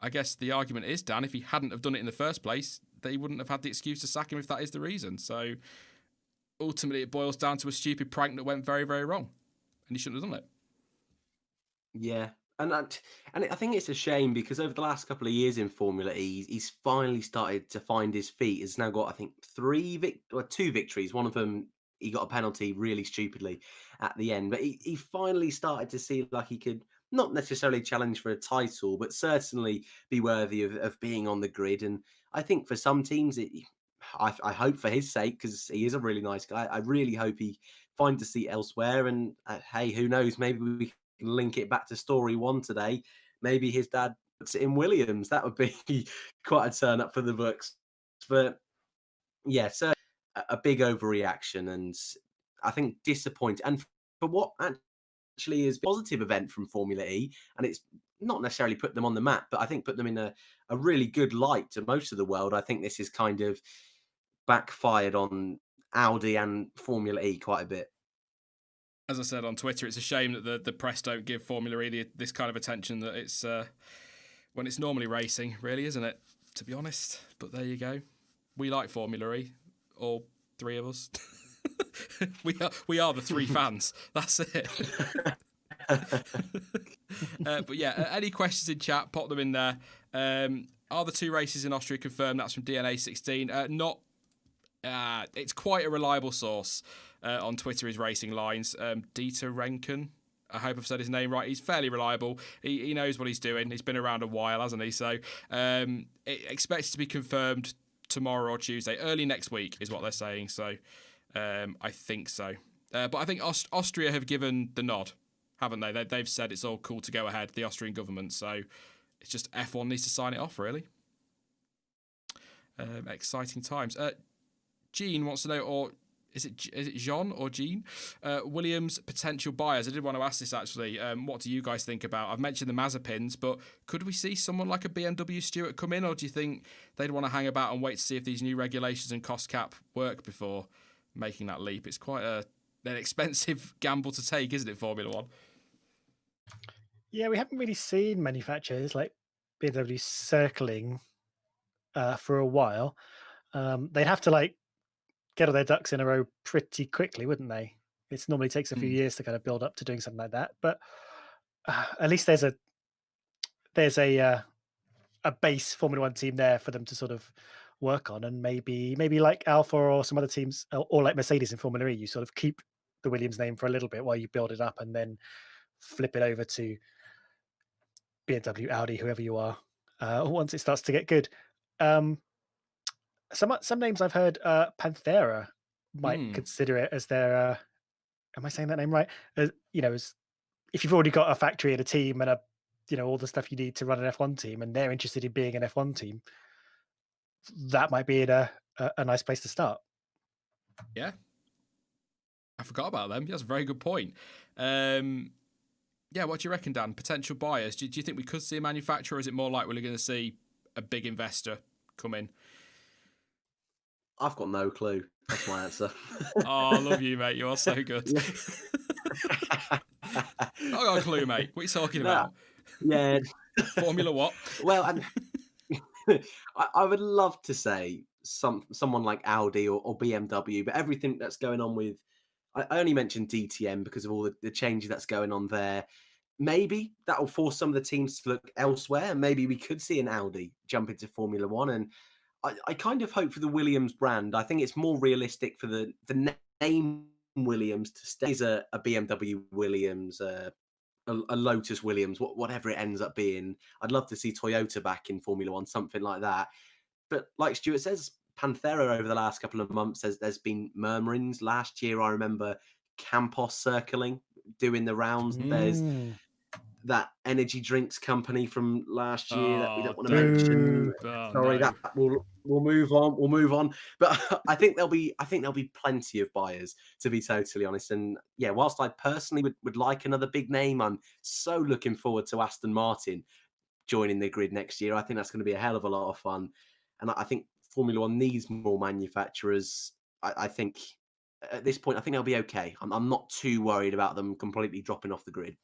I guess the argument is, Dan, if he hadn't have done it in the first place, they wouldn't have had the excuse to sack him if that is the reason. So ultimately, it boils down to a stupid prank that went very, very wrong, and he shouldn't have done it. Yeah. And I think it's a shame because over the last couple of years in Formula E, he's finally started to find his feet. He's now got, I think, 2 victories. One of them, he got a penalty really stupidly at the end. But he finally started to see like he could not necessarily challenge for a title, but certainly be worthy of being on the grid. And I think for some teams, I hope for his sake, because he is a really nice guy, I really hope he finds a seat elsewhere. And hey, who knows, maybe we can link it back to story 1 today. Maybe his dad puts it in Williams. That would be quite a turn up for the books. But yeah, so a big overreaction, and I think disappointing. And for what actually is a positive event from Formula E, and it's not necessarily put them on the map, but I think put them in a really good light to most of the world. I think this is kind of backfired on Audi and Formula E quite a bit. As I said on Twitter, it's a shame that the press don't give Formula E this kind of attention that it's when it's normally racing, really, isn't it? To be honest, but there you go. We like Formula E, all 3 of us. we are the 3 fans. That's it. But yeah, any questions in chat? Pop them in there. Are the 2 races in Austria confirmed? That's from DNA16. Not. It's quite a reliable source. On Twitter is Racing Lines. Dieter Renken, I hope I've said his name right. He's fairly reliable. He knows what he's doing. He's been around a while, hasn't he? So expected to be confirmed tomorrow or Tuesday. Early next week is what they're saying. So I think so. But I think Austria have given the nod, haven't they? They've said it's all cool to go ahead, the Austrian government. So it's just F1 needs to sign it off, really. Exciting times. Gene wants to know, or is it Jean or Jean? Williams potential buyers. I did want to ask this actually. What do you guys think about? I've mentioned the Mazepins, but could we see someone like a BMW Stewart come in, or do you think they'd want to hang about and wait to see if these new regulations and cost cap work before making that leap? It's quite an expensive gamble to take, isn't it, Formula One? Yeah, we haven't really seen manufacturers like BMW circling for a while. They'd have to get all their ducks in a row pretty quickly, wouldn't they? It normally takes a few years to kind of build up to doing something like that. But at least there's a base Formula One team there for them to sort of work on, and maybe like Alpha or some other teams, or like Mercedes in Formula E, you sort of keep the Williams name for a little bit while you build it up, and then flip it over to BMW, Audi, whoever you are, once it starts to get good. Some names I've heard, Panthera might consider it as their. Am I saying that name right? As if you've already got a factory and a team and all the stuff you need to run an F1 team, and they're interested in being an F1 team, that might be a a nice place to start. Yeah. I forgot about them. That's a very good point. Yeah, what do you reckon, Dan? Potential buyers? Do you think we could see a manufacturer, or is it more like we're going to see a big investor come in? I've got no clue. That's my answer. Oh, I love you, mate. You are so good. I got a clue, mate. What are you talking about? Yeah. Formula what? Well, I would love to say someone like Audi or BMW, but everything that's going on with, I only mentioned DTM because of all the changes that's going on there. Maybe that will force some of the teams to look elsewhere. Maybe we could see an Audi jump into Formula One. And I kind of hope for the Williams brand. I think it's more realistic for the name Williams to stay as a BMW Williams, a Lotus Williams, whatever it ends up being. I'd love to see Toyota back in Formula One, something like that. But like Stuart says, Panthera over the last couple of months, there's been murmurings. Last year, I remember Campos circling, doing the rounds. There's that energy drinks company from last year that we don't want to mention. Sorry, no. that we'll move on. We'll move on. But I think there'll be plenty of buyers, to be totally honest. And yeah, whilst I personally would like another big name, I'm so looking forward to Aston Martin joining the grid next year. I think that's going to be a hell of a lot of fun. And I think Formula One needs more manufacturers. I think at this point, I think they'll be okay. I'm not too worried about them completely dropping off the grid.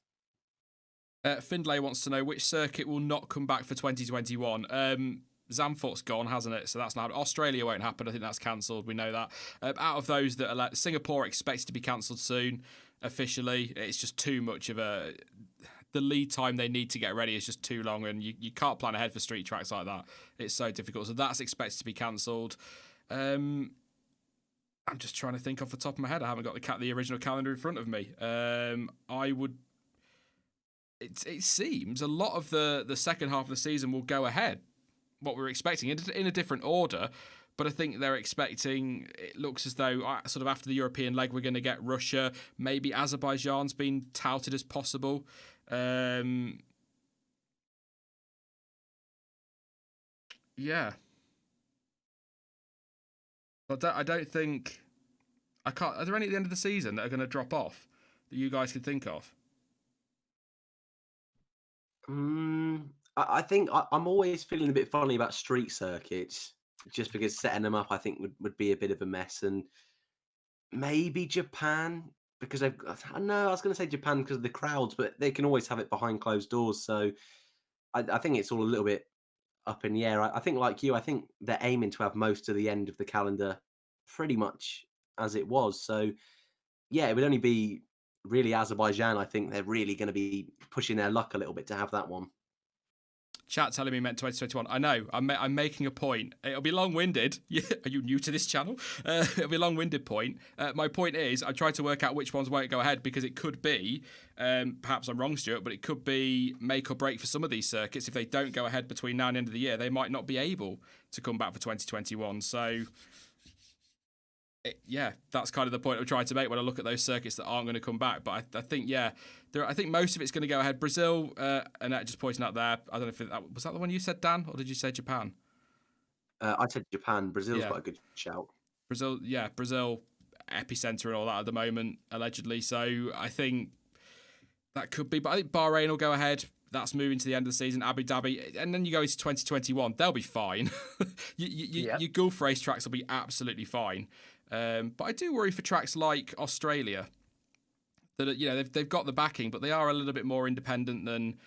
Findlay wants to know which circuit will not come back for 2021. Zandvoort's gone, hasn't it? So that's now Australia won't happen. I think that's cancelled. We know that. Out of those that are Singapore expected to be cancelled soon officially. It's just too much of a. The lead time they need to get ready is just too long, and you can't plan ahead for street tracks like that. It's so difficult. So that's expected to be cancelled. I'm just trying to think off the top of my head. I haven't got the original calendar in front of me. I would. It seems a lot of the second half of the season will go ahead. What we're expecting in a different order, but I think they're expecting. It looks as though sort of after the European leg, we're going to get Russia. Maybe Azerbaijan's been touted as possible. Yeah, but I don't think I can't. Are there any at the end of the season that are going to drop off that you guys can think of? I think I'm always feeling a bit funny about street circuits, just because setting them up, I think would be a bit of a mess. And maybe Japan, because I know I was going to say Japan because of the crowds, but they can always have it behind closed doors. So I think it's all a little bit up in the air. I think, like you, I think they're aiming to have most of the end of the calendar pretty much as it was. So yeah, it would only be really Azerbaijan. I think they're really going to be pushing their luck a little bit to have that one. Chat telling me meant 2021. I know. I'm making a point. It'll be long-winded. Are you new to this channel? It'll be a long-winded point. My point is, I tried to work out which ones won't go ahead because it could be, perhaps I'm wrong, Stuart, but it could be make or break for some of these circuits. If they don't go ahead between now and the end of the year, they might not be able to come back for 2021. So, yeah, that's kind of the point I'm trying to make when I look at those circuits that aren't going to come back. But I think, yeah, I think most of it's going to go ahead. Brazil, Annette just pointing out there. I don't know if was that the one you said, Dan, or did you say Japan? I said Japan. Brazil's got a good shout. Brazil epicenter and all that at the moment, allegedly. So I think that could be. But I think Bahrain will go ahead. That's moving to the end of the season. Abu Dhabi, and then you go into 2021. They'll be fine. Your Gulf racetracks will be absolutely fine. But I do worry for tracks like Australia that they've got the backing, but they are a little bit more independent than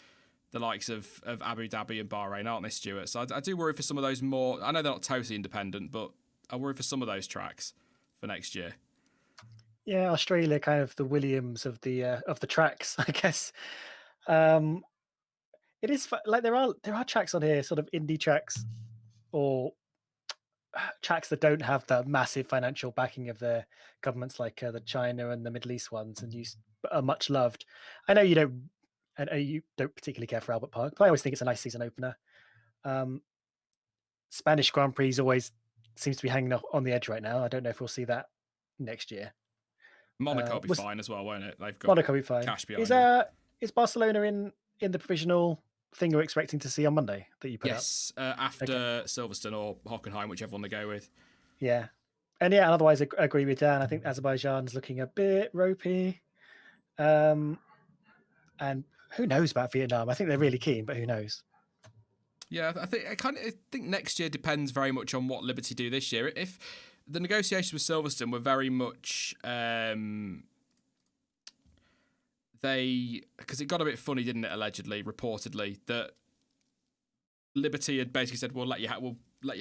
the likes of Abu Dhabi and Bahrain, aren't they, Stuart? So I do worry for some of those more. I know they're not totally independent, but I worry for some of those tracks for next year. Yeah, Australia, kind of the Williams of the tracks, I guess. It is like there are tracks on here, sort of indie tracks or tracks that don't have the massive financial backing of their governments, like the China and the Middle East ones, and are much loved. I know you don't particularly care for Albert Park, but I always think it's a nice season opener. Spanish Grand Prix always seems to be hanging on the edge right now. I don't know if we'll see that next year. Monaco will be fine as well, won't it? They've got Monaco will be fine. Cash behind it. Is Barcelona in the provisional thing you're expecting to see on Monday that you put up? Yes, after Silverstone or Hockenheim, whichever one they go with. Yeah. And yeah, otherwise I agree with Dan. I think Azerbaijan's looking a bit ropey. And who knows about Vietnam? I think they're really keen, but who knows? Yeah, I think next year depends very much on what Liberty do this year. If the negotiations with Silverstone were very much because it got a bit funny, didn't it? Allegedly, reportedly, that Liberty had basically said, we'll let you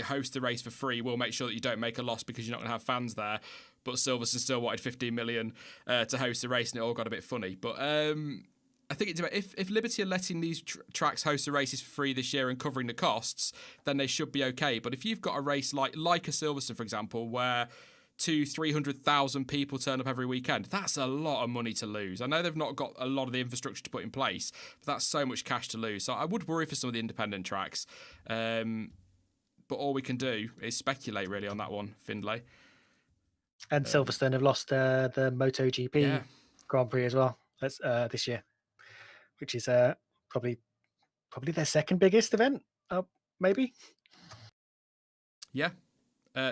host the race for free. We'll make sure that you don't make a loss because you're not going to have fans there. But Silverstone still wanted 15 million to host the race, and it all got a bit funny. But I think if Liberty are letting these tracks host the races for free this year and covering the costs, then they should be okay. But if you've got a race like a Silverstone, for example, where 200,000-300,000 people turn up every weekend, that's a lot of money to lose. I know they've not got a lot of the infrastructure to put in place, but that's so much cash to lose. So I would worry for some of the independent tracks. But all we can do is speculate really on that one, Findlay. And Silverstone have lost the MotoGP Grand Prix as well. That's this year, which is probably their second biggest event, maybe. Yeah.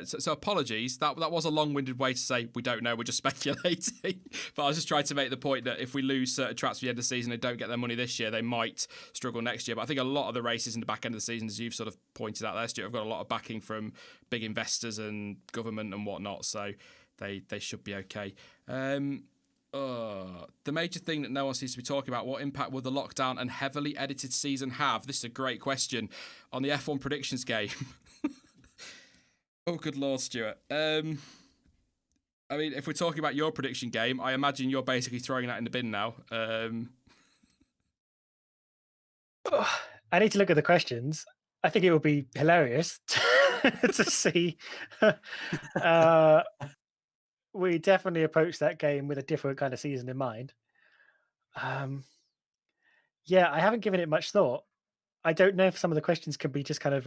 So apologies. That was a long-winded way to say we don't know. We're just speculating. But I was just trying to make the point that if we lose certain tracks for the end of the season and don't get their money this year, they might struggle next year. But I think a lot of the races in the back end of the season, as you've sort of pointed out there, Stuart, have got a lot of backing from big investors and government and whatnot. So they should be okay. The major thing that no one seems to be talking about, what impact will the lockdown and heavily edited season have? This is a great question on the F1 predictions game. Oh, good Lord, Stuart. I mean, if we're talking about your prediction game, I imagine you're basically throwing that in the bin now. I need to look at the questions. I think it would be hilarious to see. We definitely approached that game with a different kind of season in mind. Yeah, I haven't given it much thought. I don't know if some of the questions can be just kind of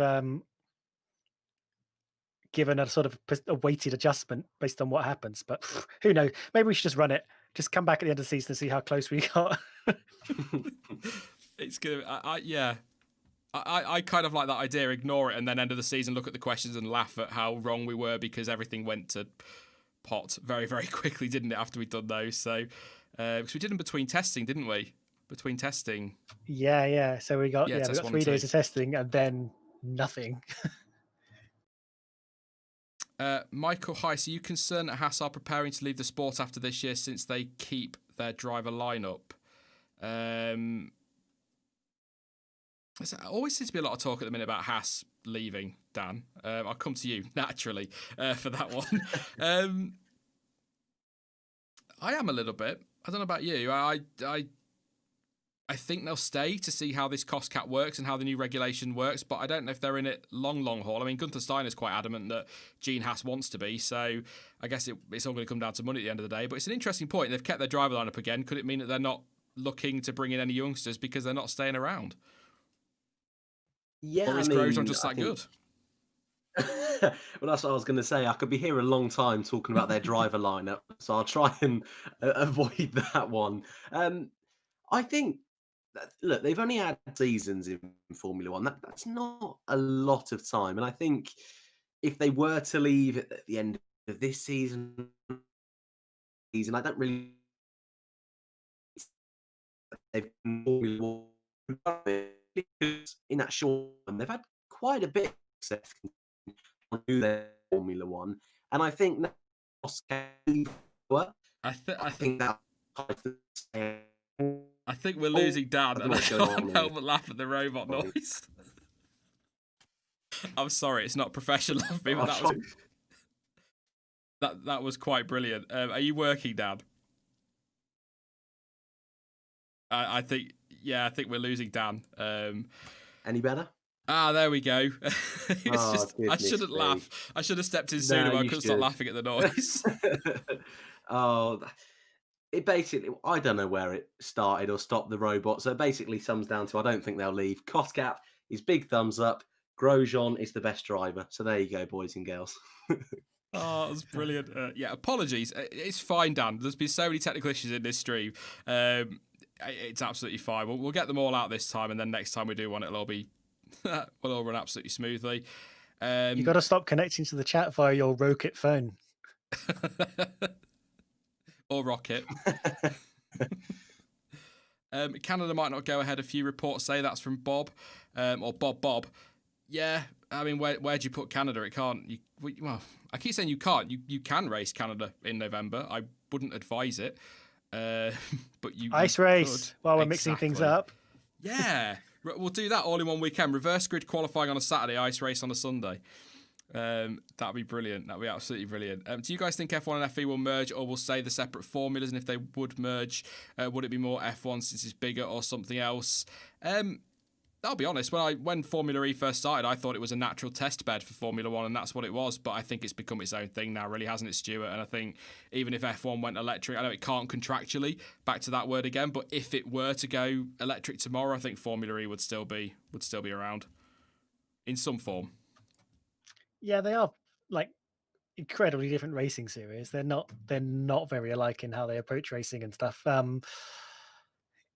given a sort of a weighted adjustment based on what happens, but who knows? Maybe we should just run it. Just come back at the end of the season and see how close we got. It's good. I kind of like that idea. Ignore it and then end of the season, look at the questions and laugh at how wrong we were because everything went to pot very, very quickly, didn't it? After we'd done those, so because we did them between testing, didn't we? Between testing. Yeah. So we got we got 3 days of testing and then nothing. Michael Heiss, are you concerned that Haas are preparing to leave the sport after this year since they keep their driver lineup? There always seems to be a lot of talk at the minute about Haas leaving, Dan. I'll come to you naturally for that one. I am a little bit. I don't know about you. I think they'll stay to see how this cost cap works and how the new regulation works, but I don't know if they're in it long haul. I mean, Gunther Steiner's quite adamant that Gene Haas wants to be, so I guess it's all going to come down to money at the end of the day. But it's an interesting point. They've kept their driver lineup again. Could it mean that they're not looking to bring in any youngsters because they're not staying around? Yeah, or is Grosjean just that good? Well, that's what I was going to say. I could be here a long time talking about their driver lineup, so I'll try and avoid that one. I think, look, they've only had seasons in Formula One. That's not a lot of time. And I think if they were to leave at the end of this season, I don't really. They've been Formula One because in that short time, they've had quite a bit of success through their Formula One. And I think now, I think we're losing Dan, and I can't help but laugh at the robot noise. I'm sorry, it's not professional of me, but that was quite brilliant. Are you working, Dan? I think we're losing Dan. Any better? There we go. I shouldn't laugh. I should have stepped in sooner, but I couldn't stop laughing at the noise. It basically, I don't know where it started or stopped the robot. So it basically sums down to I don't think they'll leave. Cost cap is big thumbs up. Grosjean is the best driver. So there you go, boys and girls. Oh, that's brilliant. Apologies. It's fine, Dan. There's been so many technical issues in this stream. It's absolutely fine. We'll get them all out this time, and then next time we do one, it'll all be we'll all run absolutely smoothly. You got to stop connecting to the chat via your Rocket phone. Or Rocket. Canada might not go ahead. A few reports say that's from Bob, or Bob. Yeah, I mean, where do you put Canada? It can't. Well, I keep saying you can't. You can race Canada in November. I wouldn't advise it. But you ice race could. while we're mixing things up. Yeah, we'll do that all in one weekend. Reverse grid qualifying on a Saturday, ice race on a Sunday. That'd be brilliant. That'd be absolutely brilliant. Do you guys think F1 and FE will merge, or will stay the separate formulas? And if they would merge, would it be more F1 since it's bigger, or something else? I'll be honest. When Formula E first started, I thought it was a natural test bed for Formula One, and that's what it was. But I think it's become its own thing now, really, hasn't it, Stuart? And I think even if F1 went electric, I know it can't contractually, back to that word again. But if it were to go electric tomorrow, I think Formula E would still be around in some form. Yeah, they are like incredibly different racing series. They're not very alike in how they approach racing and stuff.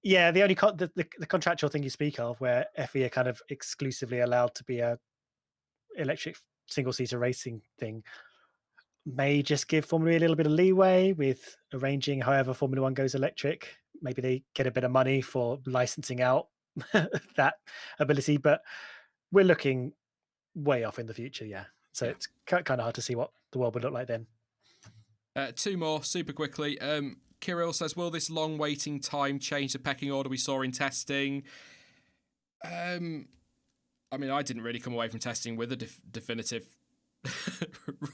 Yeah, the only the contractual thing you speak of, where FE are kind of exclusively allowed to be a electric single seater racing thing, may just give Formula E a little bit of leeway with arranging however Formula One goes electric. Maybe they get a bit of money for licensing out that ability, but we're looking way off in the future. Yeah. So it's kind of hard to see what the world would look like then. Two more super quickly. Kirill says, will this long waiting time change the pecking order we saw in testing? I mean, I didn't really come away from testing with a definitive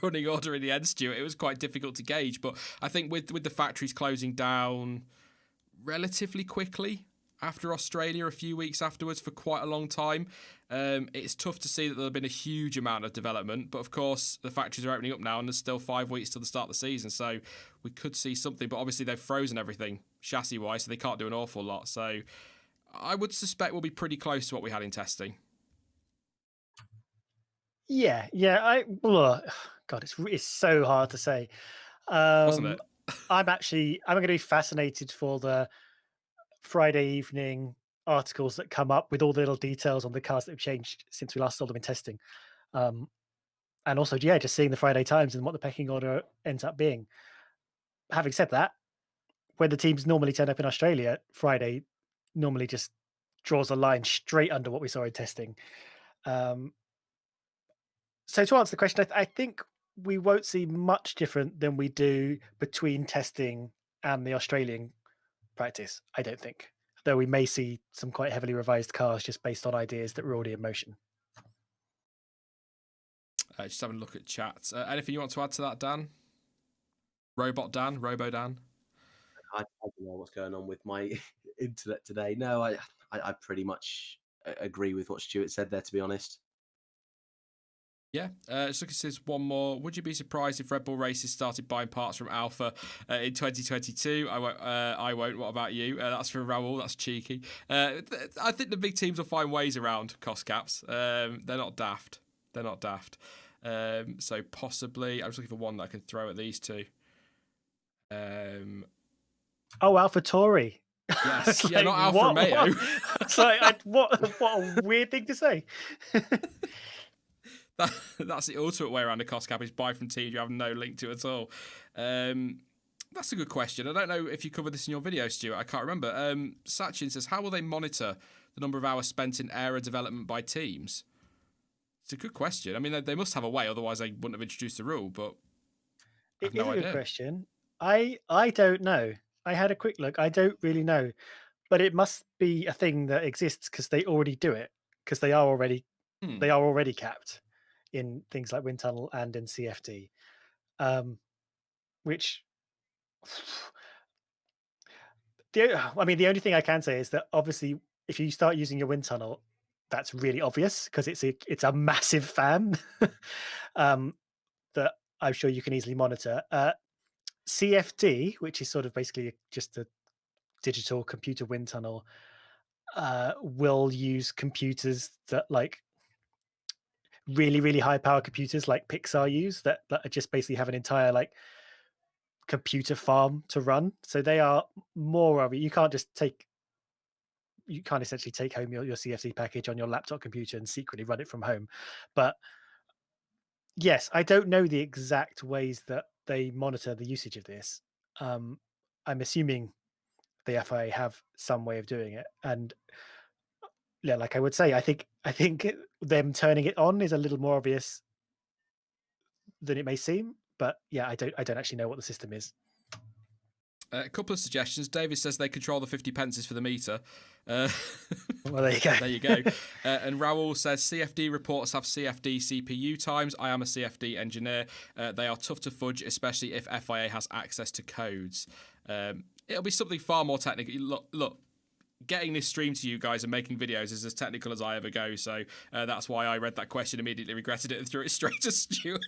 running order in the end, Stuart. It was quite difficult to gauge, but I think with the factories closing down relatively quickly after Australia, a few weeks afterwards, for quite a long time, it's tough to see that there's been a huge amount of development. But of course, the factories are opening up now, and there's still 5 weeks till the start of the season, so we could see something. But obviously, they've frozen everything chassis-wise, so they can't do an awful lot. So I would suspect we'll be pretty close to what we had in testing. Yeah. God, it's so hard to say. Wasn't it? I'm going to be fascinated for the Friday evening articles that come up with all the little details on the cars that have changed since we last saw them in testing. And also, just seeing the Friday Times and what the pecking order ends up being. Having said that, when the teams normally turn up in Australia, Friday normally just draws a line straight under what we saw in testing. So to answer the question, I think we won't see much different than we do between testing and the Australian practice, I don't think. Though we may see some quite heavily revised cars just based on ideas that were already in motion. Just having a look at chat. Anything you want to add to that, Dan? Robo Dan? I don't know what's going on with my internet today. No, I pretty much agree with what Stuart said there, to be honest. Yeah, just looking at this one more. Would you be surprised if Red Bull Races started buying parts from Alpha in 2022? I won't. What about you? That's from Raul. That's cheeky. I think the big teams will find ways around cost caps. They're not daft. So possibly, I'm just looking for one that I can throw at these two. AlphaTauri. Yes, yeah, not Alfa Romeo. It's like, what a weird thing to say. That's the ultimate way around a cost cap, is buy from teams you have no link to at all. That's a good question. I don't know if you covered this in your video, Stuart. I can't remember. Sachin says, how will they monitor the number of hours spent in error development by teams? It's a good question. I mean, they must have a way, otherwise they wouldn't have introduced the rule, but I have no idea. Good question. I don't know. I had a quick look. I don't really know. But it must be a thing that exists because they already do it, because they are already capped in things like wind tunnel and in CFD, which the only thing I can say is that obviously if you start using your wind tunnel, that's really obvious because it's a massive fan that I'm sure you can easily monitor. CFD, which is sort of basically just a digital computer wind tunnel, will use computers that like really, really high power computers like Pixar use that are just basically have an entire like computer farm to run. So they are more of it. You can't essentially take home your CFD package on your laptop computer and secretly run it from home. But Yes, I don't know the exact ways that they monitor the usage of this. I'm assuming the FIA have some way of doing it, and yeah, like I would say, I think them turning it on is a little more obvious than it may seem. But yeah, I don't actually know what the system is. A couple of suggestions. David says they control the 50 pences for the meter. Well, there you go. There you go. And Raoul says CFD reports have CFD CPU times. I am a CFD engineer. They are tough to fudge, especially if FIA has access to codes. It'll be something far more technical. Look, getting this stream to you guys and making videos is as technical as I ever go. So that's why I read that question, immediately regretted it, and threw it straight to Stuart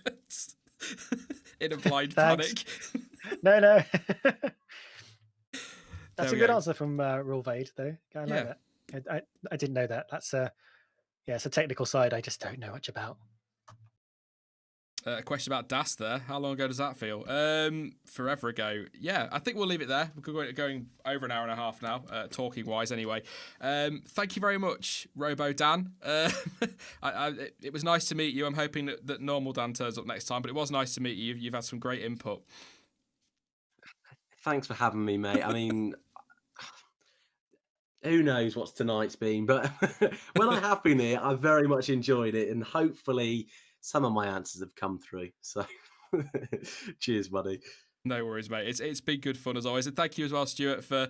in a blind panic. No. That's a good answer from Rulvade, though. I like that. I didn't know that. That's it's a technical side I just don't know much about. A question about DAS there. How long ago does that feel? Forever ago. Yeah, I think we'll leave it there. We're going over an hour and a half now, talking wise anyway. Thank you very much, Robo Dan. It was nice to meet you. I'm hoping that normal Dan turns up next time, but it was nice to meet you. You've had some great input. Thanks for having me, mate. I mean, who knows what's tonight's been, but when I have been here, I've very much enjoyed it, and hopefully some of my answers have come through. So cheers, buddy. No worries, mate. It's been good fun as always. And thank you as well, Stuart, for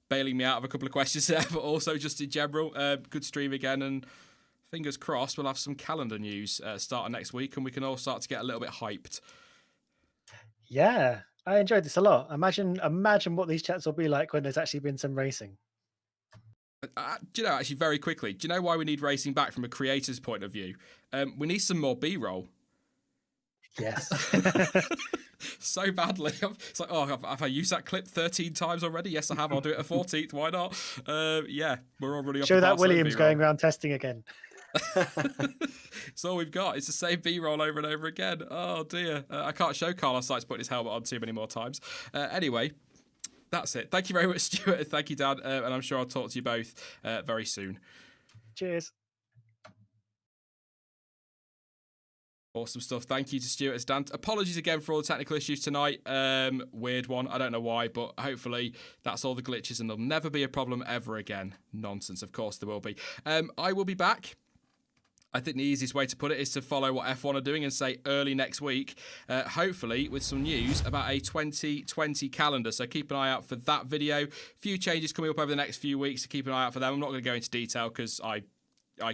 bailing me out of a couple of questions there, but also just in general, good stream again. And fingers crossed, we'll have some calendar news starting next week, and we can all start to get a little bit hyped. Yeah, I enjoyed this a lot. Imagine what these chats will be like when there's actually been some racing. Do you know, actually, very quickly, do you know why we need racing back from a creator's point of view? We need some more B-roll. Yes. So badly. It's like, have I used that clip 13 times already? Yes, I have. I'll do it a 14th. Why not? Yeah, we're already up. Show that Williams going around testing again. It's all we've got. It's the same B-roll over and over again. Oh, dear. I can't show Carlos Sainz putting his helmet on too many more times. Anyway, that's it. Thank you very much, Stuart. Thank you, Dan. And I'm sure I'll talk to you both very soon. Cheers. Awesome stuff. Thank you to Stuart and Dan. Apologies again for all the technical issues tonight. Weird one. I don't know why, but hopefully that's all the glitches and there'll never be a problem ever again. Nonsense. Of course there will be. I will be back. I think the easiest way to put it is to follow what F1 are doing and say early next week, hopefully with some news about a 2020 calendar. So keep an eye out for that video. A few changes coming up over the next few weeks, so keep an eye out for them. I'm not going to go into detail because I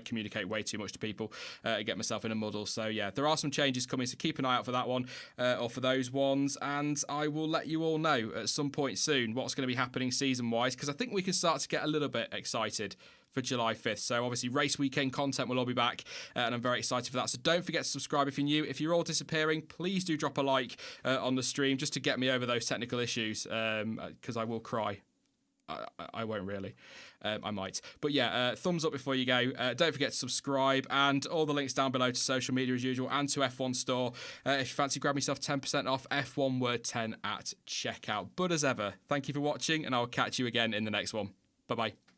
communicate way too much to people and get myself in a muddle. So yeah, there are some changes coming, so keep an eye out for that one or for those ones. And I will let you all know at some point soon what's going to be happening season-wise, because I think we can start to get a little bit excited for July 5th. So obviously race weekend content will all be back and I'm very excited for that. So don't forget to subscribe if you're new. If you're all disappearing, please do drop a like on the stream just to get me over those technical issues because I will cry. I won't really. I might. But yeah, thumbs up before you go. Don't forget to subscribe and all the links down below to social media as usual and to F1 Store. If you fancy grabbing yourself 10% off, F1 Word 10 at checkout. But as ever, thank you for watching and I'll catch you again in the next one. Bye-bye.